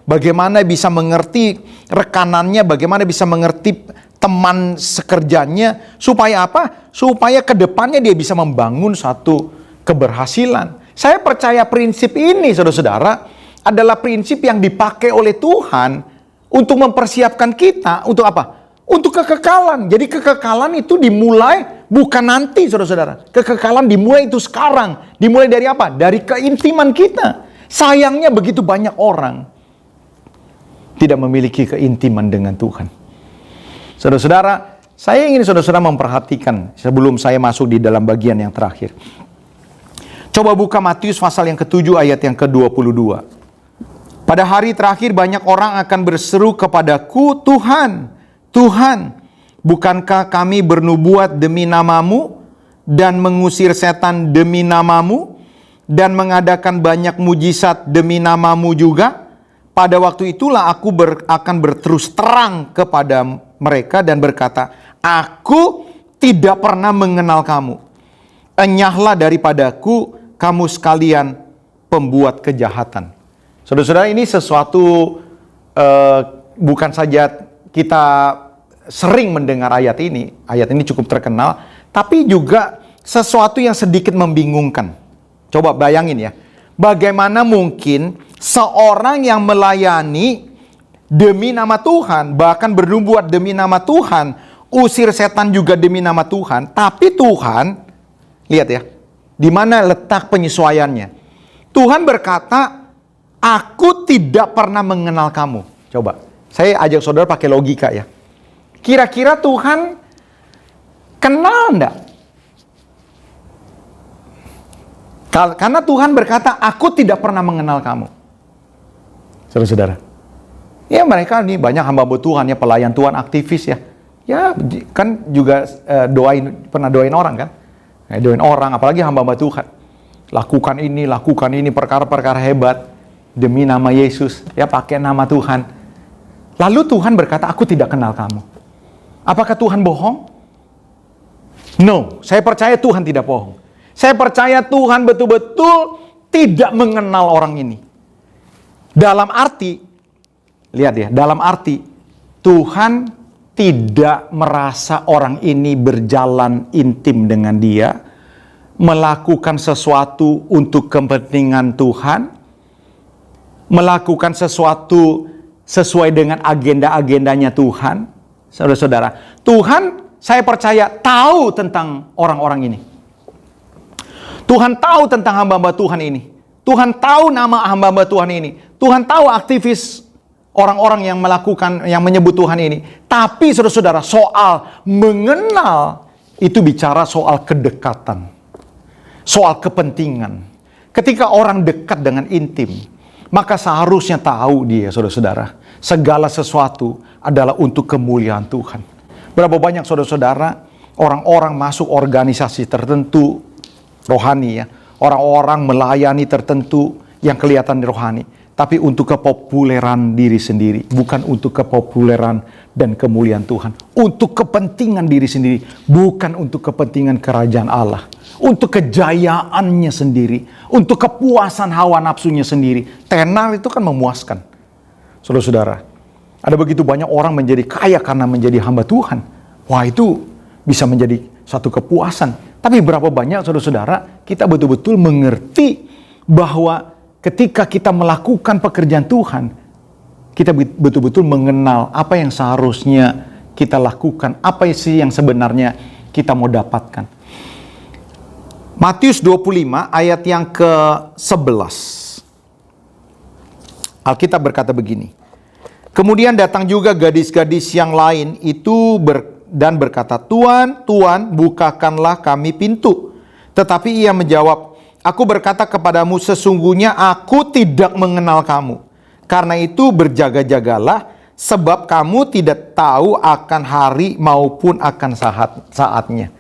bagaimana bisa mengerti rekanannya, bagaimana bisa mengerti teman sekerjanya, supaya apa? Supaya ke depannya dia bisa membangun satu keberhasilan. Saya percaya prinsip ini, saudara-saudara, adalah prinsip yang dipakai oleh Tuhan untuk mempersiapkan kita untuk apa? Untuk kekekalan. Jadi kekekalan itu dimulai bukan nanti, saudara-saudara. Kekekalan dimulai itu sekarang. Dimulai dari apa? Dari keintiman kita. Sayangnya begitu banyak orang tidak memiliki keintiman dengan Tuhan. Saudara-saudara, saya ingin saudara-saudara memperhatikan sebelum saya masuk di dalam bagian yang terakhir. Coba buka Matius pasal yang ke-7 ayat yang ke-22. Pada hari terakhir banyak orang akan berseru kepadaku, Tuhan, Tuhan, bukankah kami bernubuat demi namamu dan mengusir setan demi namamu dan mengadakan banyak mujizat demi namamu juga? Pada waktu itulah aku akan berterus terang kepada mereka dan berkata, aku tidak pernah mengenal kamu. Enyahlah daripadaku, kamu sekalian pembuat kejahatan. Saudara-saudara, ini sesuatu bukan saja kita sering mendengar ayat ini cukup terkenal, tapi juga sesuatu yang sedikit membingungkan. Coba bayangin ya, bagaimana mungkin seorang yang melayani demi nama Tuhan, bahkan bernubuat demi nama Tuhan, usir setan juga demi nama Tuhan, tapi Tuhan, lihat ya, di mana letak penyesuaiannya. Tuhan berkata, aku tidak pernah mengenal kamu. Coba, saya ajak saudara pakai logika ya. Kira-kira Tuhan kenal enggak? Karena Tuhan berkata, aku tidak pernah mengenal kamu. Saudara-saudara. Ya mereka nih banyak hamba Tuhan ya, pelayan Tuhan, aktivis ya. Ya kan juga pernah doain orang kan? Doain orang, apalagi hamba Tuhan. Lakukan ini, perkara-perkara hebat demi nama Yesus. Ya pakai nama Tuhan. Lalu Tuhan berkata, aku tidak kenal kamu. Apakah Tuhan bohong? No, saya percaya Tuhan tidak bohong. Saya percaya Tuhan betul-betul tidak mengenal orang ini. Dalam arti, lihat ya, dalam arti Tuhan tidak merasa orang ini berjalan intim dengan dia, melakukan sesuatu untuk kepentingan Tuhan, melakukan sesuatu sesuai dengan agenda-agendanya Tuhan. Saudara-saudara, Tuhan, saya percaya, tahu tentang orang-orang ini. Tuhan tahu tentang hamba-hamba Tuhan ini. Tuhan tahu nama hamba-hamba Tuhan ini. Tuhan tahu aktivis orang-orang yang melakukan, yang menyebut Tuhan ini. Tapi saudara-saudara, soal mengenal itu bicara soal kedekatan, soal kepentingan. Ketika orang dekat dengan intim, maka seharusnya tahu dia, saudara-saudara, segala sesuatu adalah untuk kemuliaan Tuhan. Berapa banyak saudara-saudara orang-orang masuk organisasi tertentu rohani ya, orang-orang melayani tertentu yang kelihatan rohani, tapi untuk kepopuleran diri sendiri, bukan untuk kepopuleran dan kemuliaan Tuhan. Untuk kepentingan diri sendiri, bukan untuk kepentingan kerajaan Allah. Untuk kejayaannya sendiri, untuk kepuasan hawa nafsunya sendiri. Tenar itu kan memuaskan. Saudara-saudara, ada begitu banyak orang menjadi kaya karena menjadi hamba Tuhan. Wah, itu bisa menjadi satu kepuasan. Tapi berapa banyak saudara-saudara kita betul-betul mengerti bahwa ketika kita melakukan pekerjaan Tuhan, kita betul-betul mengenal apa yang seharusnya kita lakukan, apa sih yang sebenarnya kita mau dapatkan. Matius 25 ayat yang ke-11. Alkitab berkata begini. Kemudian datang juga gadis-gadis yang lain itu dan berkata, Tuan, Tuan, bukakanlah kami pintu. Tetapi ia menjawab, aku berkata kepadamu, sesungguhnya aku tidak mengenal kamu. Karena itu berjaga-jagalah, sebab kamu tidak tahu akan hari maupun akan saatnya.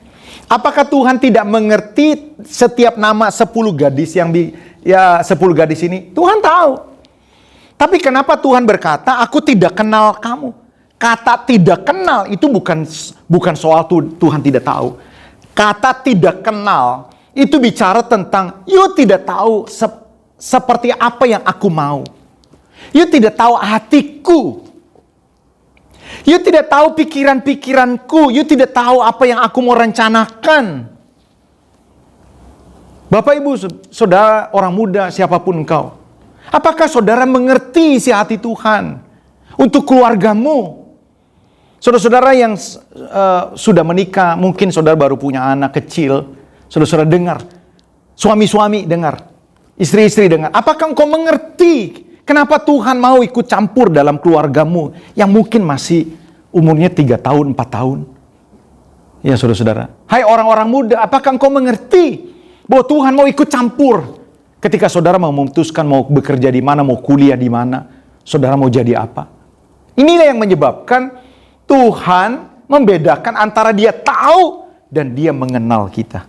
Apakah Tuhan tidak mengerti setiap nama 10 gadis yang 10 gadis ini? Tuhan tahu. Tapi kenapa Tuhan berkata, aku tidak kenal kamu? Kata tidak kenal itu bukan soal Tuhan tidak tahu. Kata tidak kenal itu bicara tentang you tidak tahu seperti apa yang aku mau. You tidak tahu hatiku. You tidak tahu pikiran-pikiranku. You tidak tahu apa yang aku mau rencanakan. Bapak, Ibu, saudara, orang muda, siapapun engkau. Apakah saudara mengerti isi hati Tuhan untuk keluargamu? Saudara-saudara yang sudah menikah, mungkin saudara baru punya anak kecil. Saudara-saudara dengar. Suami-suami dengar. Istri-istri dengar. Apakah engkau mengerti kenapa Tuhan mau ikut campur dalam keluargamu yang mungkin masih umurnya 3 tahun, 4 tahun? Ya saudara-saudara. Hai orang-orang muda, apakah engkau mengerti bahwa Tuhan mau ikut campur ketika saudara mau memutuskan mau bekerja di mana, mau kuliah di mana, saudara mau jadi apa? Inilah yang menyebabkan Tuhan membedakan antara dia tahu dan dia mengenal kita.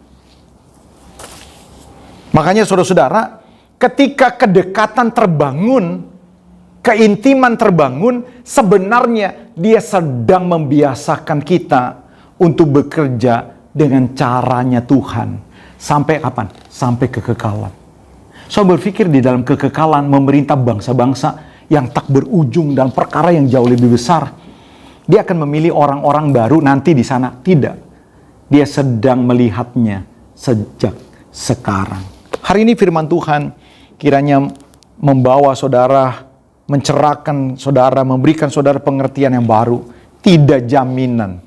Makanya saudara-saudara, ketika kedekatan terbangun, keintiman terbangun, sebenarnya dia sedang membiasakan kita untuk bekerja dengan caranya Tuhan. Sampai kapan? Sampai kekekalan. Saya berpikir di dalam kekekalan memerintah bangsa-bangsa yang tak berujung dan perkara yang jauh lebih besar. Dia akan memilih orang-orang baru nanti di sana. Tidak. Dia sedang melihatnya sejak sekarang. Hari ini firman Tuhan kiranya membawa saudara, mencerahkan saudara, memberikan saudara pengertian yang baru. Tidak jaminan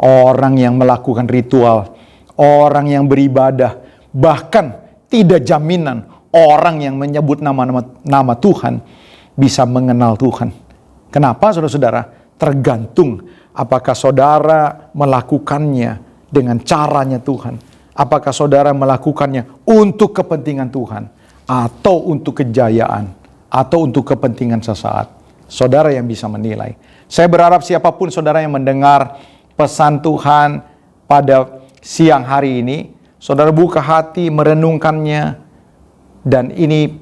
orang yang melakukan ritual, orang yang beribadah, bahkan tidak jaminan orang yang menyebut nama Tuhan bisa mengenal Tuhan. Kenapa saudara-saudara? Tergantung apakah saudara melakukannya dengan caranya Tuhan. Apakah saudara melakukannya untuk kepentingan Tuhan, atau untuk kejayaan, atau untuk kepentingan sesaat. Saudara yang bisa menilai. Saya berharap siapapun saudara yang mendengar pesan Tuhan pada siang hari ini, saudara buka hati merenungkannya, dan ini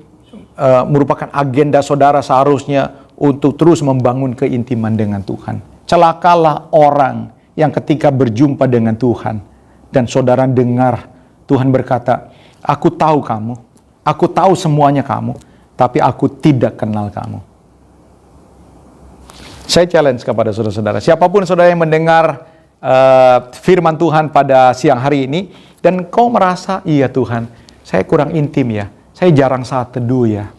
merupakan agenda saudara seharusnya untuk terus membangun keintiman dengan Tuhan. Celakalah orang yang ketika berjumpa dengan Tuhan, dan saudara dengar Tuhan berkata, aku tahu kamu, aku tahu semuanya kamu, tapi aku tidak kenal kamu. Saya challenge kepada saudara-saudara, siapapun saudara yang mendengar firman Tuhan pada siang hari ini, dan kau merasa, iya Tuhan, saya kurang intim ya, saya jarang saat teduh ya.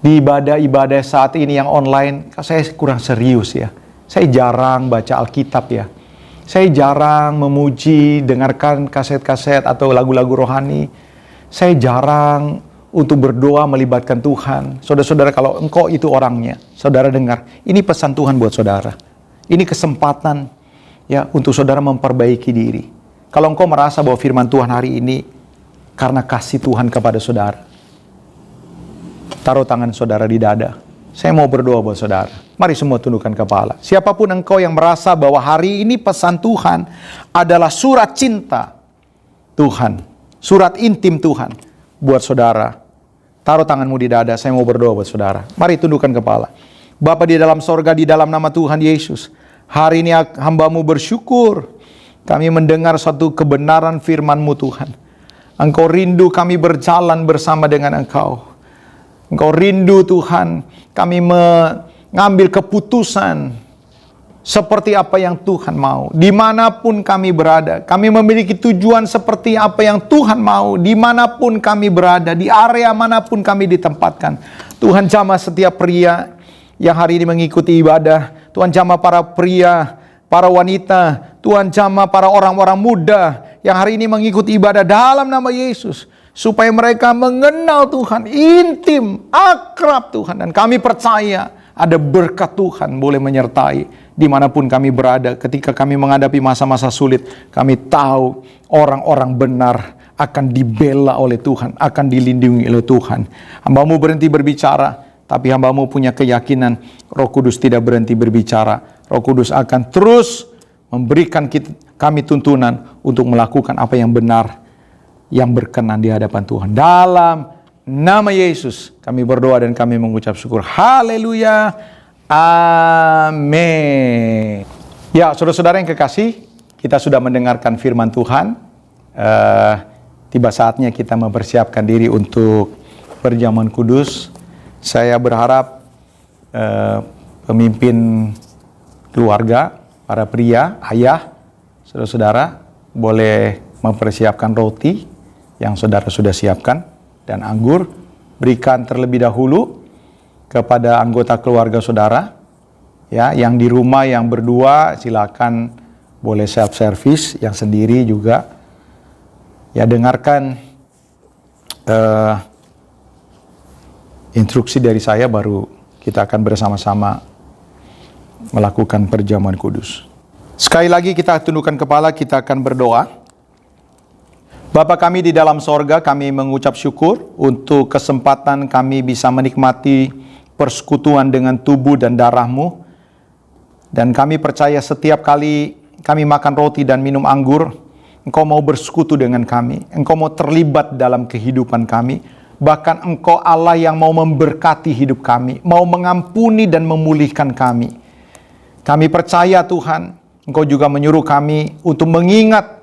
Di ibadah-ibadah saat ini yang online, saya kurang serius ya. Saya jarang baca Alkitab ya. Saya jarang memuji, dengarkan kaset-kaset atau lagu-lagu rohani. Saya jarang untuk berdoa melibatkan Tuhan. Saudara-saudara, kalau engkau itu orangnya, saudara dengar, ini pesan Tuhan buat saudara. Ini kesempatan ya untuk saudara memperbaiki diri. Kalau engkau merasa bahwa firman Tuhan hari ini karena kasih Tuhan kepada saudara, taruh tangan saudara di dada. Saya mau berdoa buat saudara. Mari semua tundukkan kepala. Siapapun engkau yang merasa bahwa hari ini pesan Tuhan adalah surat cinta Tuhan, surat intim Tuhan buat saudara, taruh tanganmu di dada. Saya mau berdoa buat saudara. Mari tundukkan kepala. Bapa di dalam sorga, di dalam nama Tuhan Yesus, hari ini hamba-Mu bersyukur kami mendengar satu kebenaran firman-Mu Tuhan. Engkau rindu kami berjalan bersama dengan Engkau. Engkau rindu Tuhan kami mengambil keputusan seperti apa yang Tuhan mau. Dimanapun kami berada, kami memiliki tujuan seperti apa yang Tuhan mau. Dimanapun kami berada, di area manapun kami ditempatkan. Tuhan jamah setiap pria yang hari ini mengikuti ibadah. Tuhan jamah para pria, para wanita. Tuhan jamah para orang-orang muda yang hari ini mengikuti ibadah dalam nama Yesus. Supaya mereka mengenal Tuhan, intim, akrab Tuhan. Dan kami percaya ada berkat Tuhan boleh menyertai dimanapun kami berada. Ketika kami menghadapi masa-masa sulit, kami tahu orang-orang benar akan dibela oleh Tuhan, akan dilindungi oleh Tuhan. Hamba-Mu berhenti berbicara, tapi hamba-Mu punya keyakinan Roh Kudus tidak berhenti berbicara. Roh Kudus akan terus memberikan kami tuntunan untuk melakukan apa yang benar, yang berkenan di hadapan Tuhan. Dalam nama Yesus kami berdoa dan kami mengucap syukur. Haleluya. Amin. Ya, saudara-saudara yang kekasih, kita sudah mendengarkan firman Tuhan. Tiba saatnya kita mempersiapkan diri untuk perjamuan kudus. Saya berharap pemimpin keluarga, para pria, ayah, saudara-saudara boleh mempersiapkan roti yang saudara sudah siapkan dan anggur. Berikan terlebih dahulu kepada anggota keluarga saudara. Ya, yang di rumah yang berdua silakan boleh self service, yang sendiri juga ya dengarkan instruksi dari saya, baru kita akan bersama-sama melakukan perjamuan kudus. Sekali lagi kita tundukkan kepala, kita akan berdoa. Bapa kami di dalam sorga, kami mengucap syukur untuk kesempatan kami bisa menikmati persekutuan dengan tubuh dan darah-Mu. Dan kami percaya setiap kali kami makan roti dan minum anggur, Engkau mau bersekutu dengan kami. Engkau mau terlibat dalam kehidupan kami. Bahkan Engkau Allah yang mau memberkati hidup kami, mau mengampuni dan memulihkan kami. Kami percaya Tuhan, Engkau juga menyuruh kami untuk mengingat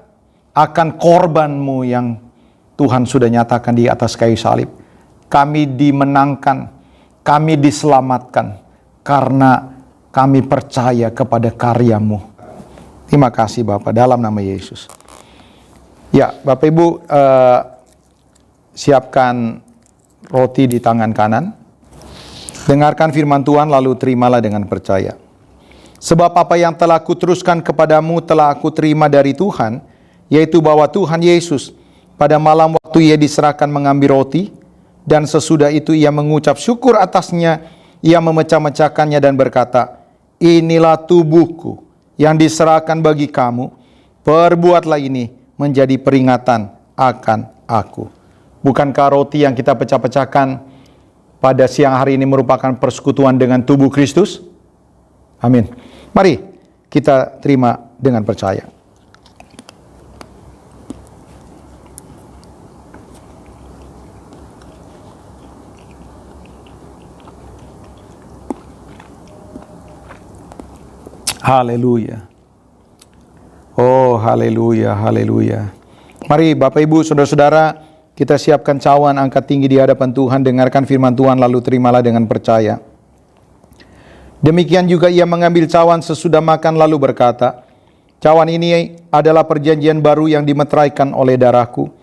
akan korban-Mu yang Tuhan sudah nyatakan di atas kayu salib. Kami dimenangkan, kami diselamatkan karena kami percaya kepada karya-Mu. Terima kasih Bapak, dalam nama Yesus. Ya, Bapak Ibu, siapkan roti di tangan kanan. Dengarkan firman Tuhan lalu terimalah dengan percaya. Sebab apa yang telah kuteruskan kepadamu telah aku terima dari Tuhan, yaitu bahwa Tuhan Yesus pada malam waktu Ia diserahkan mengambil roti, dan sesudah itu Ia mengucap syukur atasnya, Ia memecah-mecahkannya dan berkata, inilah tubuhku yang diserahkan bagi kamu, perbuatlah ini menjadi peringatan akan aku. Bukankah roti yang kita pecah-pecahkan pada siang hari ini merupakan persekutuan dengan tubuh Kristus? Amin. Mari kita terima dengan percaya. Haleluya. Oh, haleluya, haleluya. Mari Bapak Ibu, Saudara-saudara, Kita siapkan cawan, angkat tinggi di hadapan Tuhan, dengarkan firman Tuhan, lalu terimalah dengan percaya. Demikian juga ia mengambil cawan sesudah makan lalu berkata, cawan ini adalah perjanjian baru yang dimeteraikan oleh darahku.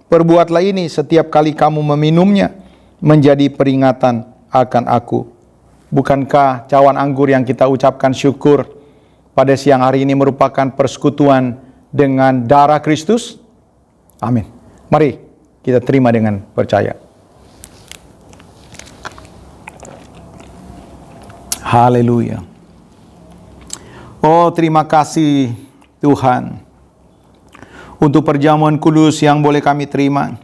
Perbuatlah ini setiap kali kamu meminumnya, menjadi peringatan akan aku. Bukankah cawan anggur yang kita ucapkan syukur pada siang hari ini merupakan persekutuan dengan darah Kristus? Amin. Mari kita terima dengan percaya. Haleluya. Oh, terima kasih Tuhan untuk perjamuan kudus yang boleh kami terima.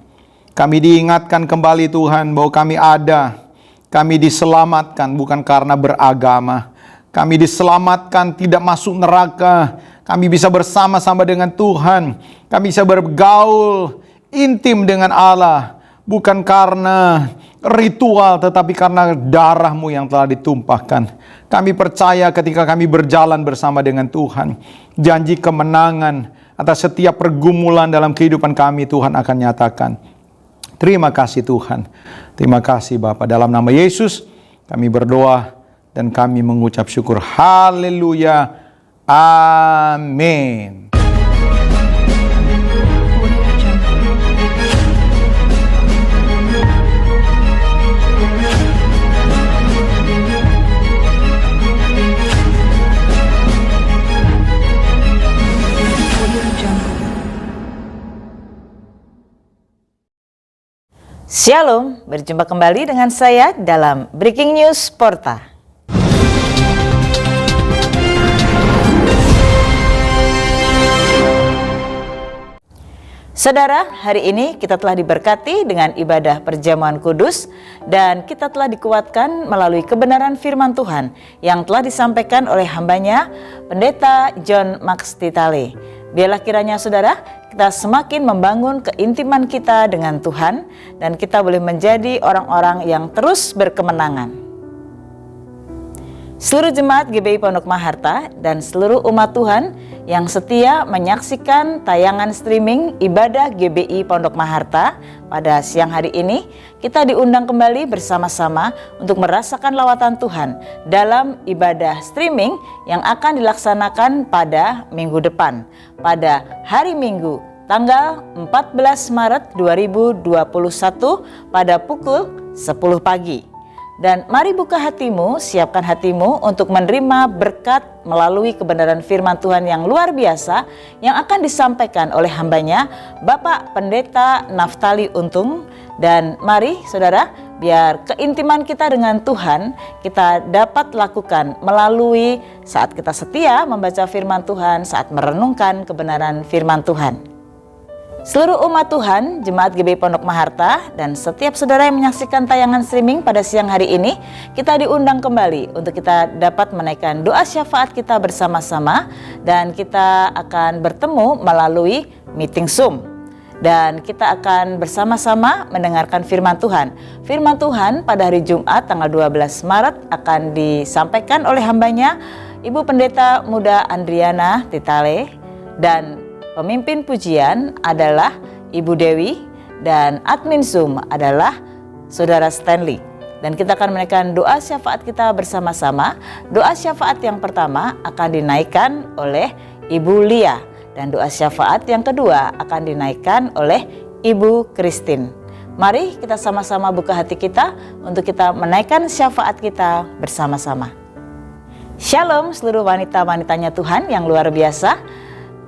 Kami diingatkan kembali Tuhan bahwa kami ada, kami diselamatkan bukan karena beragama. Kami diselamatkan tidak masuk neraka. Kami bisa bersama-sama dengan Tuhan. Kami bisa bergaul intim dengan Allah, bukan karena ritual, tetapi karena darah-Mu yang telah ditumpahkan. Kami percaya ketika kami berjalan bersama dengan Tuhan, janji kemenangan atas setiap pergumulan dalam kehidupan kami Tuhan akan nyatakan. Terima kasih Tuhan. Terima kasih Bapa. Dalam nama Yesus kami berdoa dan kami mengucap syukur. Haleluya. Amin. Shalom, berjumpa kembali dengan saya dalam Breaking News Porta. Saudara, hari ini kita telah diberkati dengan ibadah perjamuan kudus dan kita telah dikuatkan melalui kebenaran firman Tuhan yang telah disampaikan oleh hambanya Pendeta John Max Titale. Biarlah kiranya saudara, kita semakin membangun keintiman kita dengan Tuhan dan kita boleh menjadi orang-orang yang terus berkemenangan. Seluruh jemaat GBI Pondok Maharta dan seluruh umat Tuhan yang setia menyaksikan tayangan streaming ibadah GBI Pondok Maharta pada siang hari ini, kita diundang kembali bersama-sama untuk merasakan lawatan Tuhan dalam ibadah streaming yang akan dilaksanakan pada minggu depan, pada hari Minggu tanggal 14 Maret 2021 pada pukul 10 pagi. Dan mari buka hatimu, siapkan hatimu untuk menerima berkat melalui kebenaran firman Tuhan yang luar biasa yang akan disampaikan oleh hambanya Bapak Pendeta Naftali Untung. Dan mari saudara, biar keintiman kita dengan Tuhan kita dapat lakukan melalui saat kita setia membaca firman Tuhan, saat merenungkan kebenaran firman Tuhan. Seluruh umat Tuhan, Jemaat GBI Pondok Maharta, dan setiap saudara yang menyaksikan tayangan streaming pada siang hari ini, kita diundang kembali untuk kita dapat menaikkan doa syafaat kita bersama-sama, dan kita akan bertemu melalui meeting Zoom. Dan kita akan bersama-sama mendengarkan firman Tuhan. Firman Tuhan pada hari Jumat tanggal 12 Maret akan disampaikan oleh hambanya Ibu Pendeta Muda Andriana Titale, dan pemimpin pujian adalah Ibu Dewi dan admin Zoom adalah Saudara Stanley. Dan kita akan menaikkan doa syafaat kita bersama-sama. Doa syafaat yang pertama akan dinaikkan oleh Ibu Lia. Dan doa syafaat yang kedua akan dinaikkan oleh Ibu Christine. Mari kita sama-sama buka hati kita untuk kita menaikkan syafaat kita bersama-sama. Shalom seluruh wanita-wanitanya Tuhan yang luar biasa.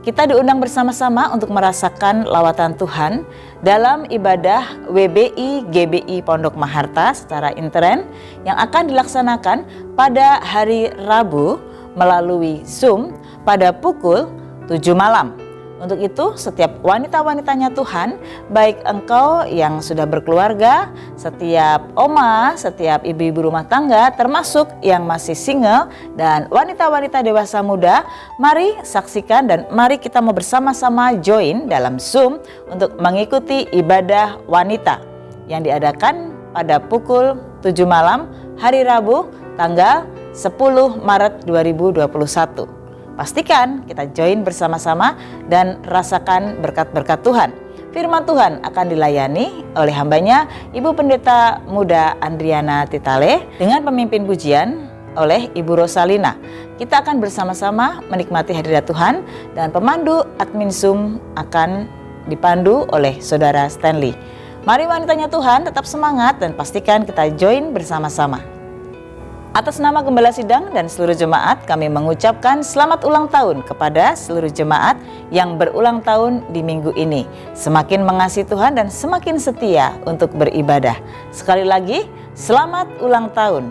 Kita diundang bersama-sama untuk merasakan lawatan Tuhan dalam ibadah WBI GBI Pondok Maharta secara intern yang akan dilaksanakan pada hari Rabu melalui Zoom pada pukul 7 malam. Untuk itu setiap wanita-wanitanya Tuhan, baik engkau yang sudah berkeluarga, setiap oma, setiap ibu-ibu rumah tangga, termasuk yang masih single dan wanita-wanita dewasa muda, mari saksikan dan mari kita mau bersama-sama join dalam Zoom untuk mengikuti ibadah wanita yang diadakan pada pukul 7 malam hari Rabu tanggal 10 Maret 2021. Pastikan kita join bersama-sama dan rasakan berkat-berkat Tuhan. firman Tuhan akan dilayani oleh hambanya Ibu Pendeta Muda Andriana Titale dengan pemimpin pujian oleh Ibu Rosalina. Kita akan bersama-sama menikmati hadirat Tuhan dan pemandu admin Zoom akan dipandu oleh Saudara Stanley. Mari wanitanya Tuhan tetap semangat dan pastikan kita join bersama-sama. Atas nama Gembala Sidang dan seluruh jemaat, kami mengucapkan selamat ulang tahun kepada seluruh jemaat yang berulang tahun di minggu ini. Semakin mengasihi Tuhan dan semakin setia untuk beribadah. Sekali lagi, selamat ulang tahun.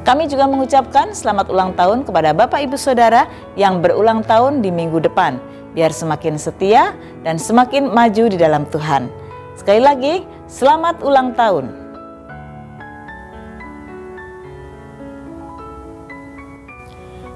Kami juga mengucapkan selamat ulang tahun kepada Bapak Ibu Saudara yang berulang tahun di minggu depan. Biar semakin setia dan semakin maju di dalam Tuhan. Sekali lagi, selamat ulang tahun.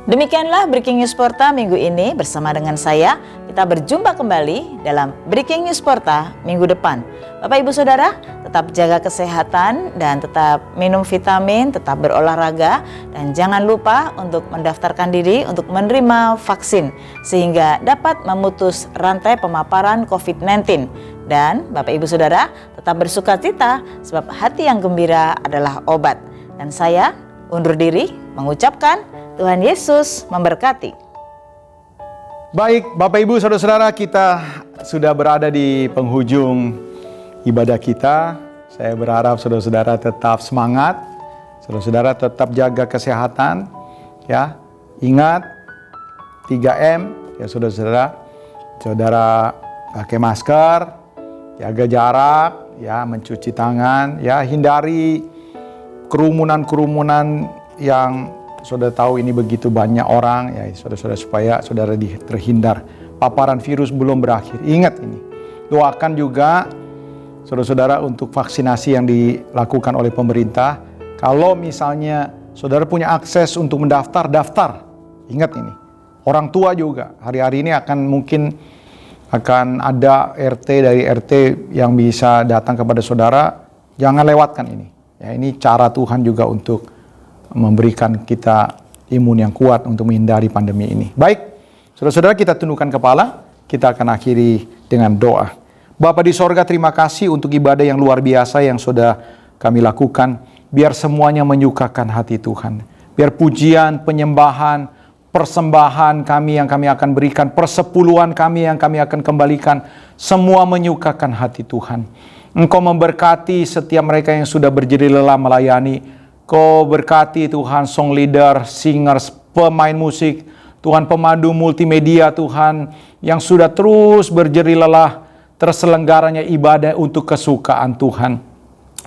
Demikianlah Breaking News Porta minggu ini bersama dengan saya. Kita berjumpa kembali dalam Breaking News Porta minggu depan. Bapak Ibu Saudara, tetap jaga kesehatan dan tetap minum vitamin, tetap berolahraga, dan jangan lupa untuk mendaftarkan diri untuk menerima vaksin sehingga dapat memutus rantai pemaparan COVID-19. Dan Bapak Ibu Saudara, tetap bersukacita sebab hati yang gembira adalah obat. Dan saya undur diri mengucapkan Tuhan Yesus memberkati. Baik, Bapak Ibu, Saudara-saudara, kita sudah berada di penghujung ibadah kita. Saya berharap saudara-saudara tetap semangat, saudara-saudara tetap jaga kesehatan, ya. Ingat 3M, ya saudara-saudara. Saudara pakai masker, jaga jarak, ya, mencuci tangan, ya, hindari kerumunan-kerumunan yang saudara tahu ini begitu banyak orang, ya saudara-saudara, supaya saudara terhindar. Paparan virus belum berakhir. Ingat ini. Doakan juga saudara-saudara untuk vaksinasi yang dilakukan oleh pemerintah. Kalau misalnya saudara punya akses untuk mendaftar, daftar. Ingat ini. Orang tua juga. Hari-hari ini mungkin akan ada RT dari RT yang bisa datang kepada saudara. Jangan lewatkan ini. Ya, ini cara Tuhan juga untuk memberikan kita imun yang kuat untuk menghindari pandemi ini. Baik, saudara-saudara, kita tundukkan kepala. Kita akan akhiri dengan doa. Bapa di sorga, terima kasih untuk ibadah yang luar biasa yang sudah kami lakukan. Biar semuanya menyukakan hati Tuhan. Biar pujian, penyembahan, persembahan kami yang kami akan berikan, persepuluhan kami yang kami akan kembalikan, semua menyukakan hati Tuhan. Engkau memberkati setiap mereka yang sudah berjeri lelah melayani. Kau berkati Tuhan song leader, singers, pemain musik, Tuhan pemandu multimedia Tuhan yang sudah terus berjeri lelah terselenggaranya ibadah untuk kesukaan Tuhan.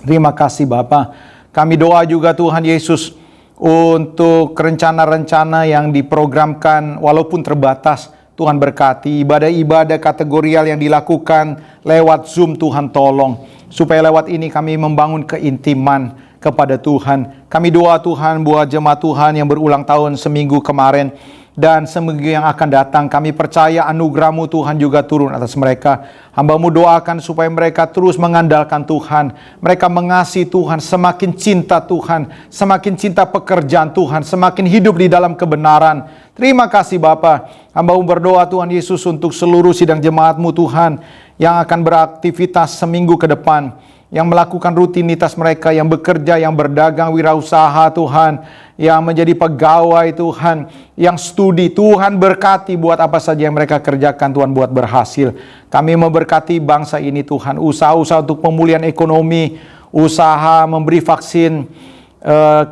Terima kasih Bapa. Kami doa juga Tuhan Yesus untuk rencana-rencana yang diprogramkan walaupun terbatas. Tuhan berkati ibadah-ibadah kategorial yang dilakukan lewat Zoom. Tuhan tolong supaya lewat ini kami membangun keintiman kepada Tuhan. Kami doa Tuhan buat jemaat Tuhan yang berulang tahun seminggu kemarin dan seminggu yang akan datang. Kami percaya anugerah-Mu Tuhan juga turun atas mereka. Hamba-Mu doakan supaya mereka terus mengandalkan Tuhan. Mereka mengasihi Tuhan, semakin cinta Tuhan, semakin cinta pekerjaan Tuhan, semakin hidup di dalam kebenaran. Terima kasih Bapa. Hamba-Mu berdoa Tuhan Yesus untuk seluruh sidang jemaat-Mu Tuhan yang akan beraktivitas seminggu ke depan, yang melakukan rutinitas mereka, yang bekerja, yang berdagang, wirausaha Tuhan, yang menjadi pegawai Tuhan, yang studi. Tuhan berkati buat apa saja yang mereka kerjakan Tuhan buat berhasil. Kami memberkati bangsa ini Tuhan, usaha-usaha untuk pemulihan ekonomi, usaha memberi vaksin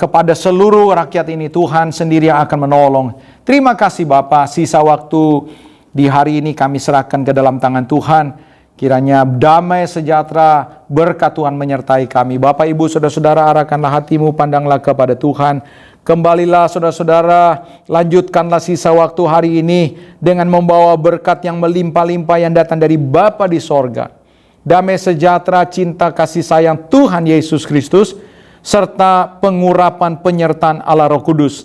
kepada seluruh rakyat ini. Tuhan sendiri yang akan menolong. Terima kasih Bapa, sisa waktu di hari ini kami serahkan ke dalam tangan Tuhan. Kiranya damai sejahtera berkat Tuhan menyertai kami. Bapak, Ibu, Saudara-saudara, arahkanlah hatimu, pandanglah kepada Tuhan. Kembalilah saudara-saudara, lanjutkanlah sisa waktu hari ini dengan membawa berkat yang melimpah-limpah yang datang dari Bapa di sorga. Damai sejahtera, cinta, kasih sayang Tuhan Yesus Kristus, serta pengurapan penyertaan Allah Roh Kudus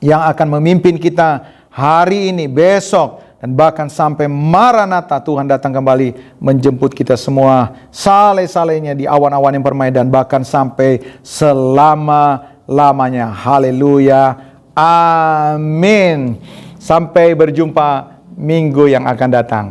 yang akan memimpin kita hari ini, besok, dan bahkan sampai Maranatha Tuhan datang kembali menjemput kita semua saleh-salehnya di awan-awan yang permai dan bahkan sampai selama-lamanya. Haleluya. Amin. Sampai berjumpa minggu yang akan datang.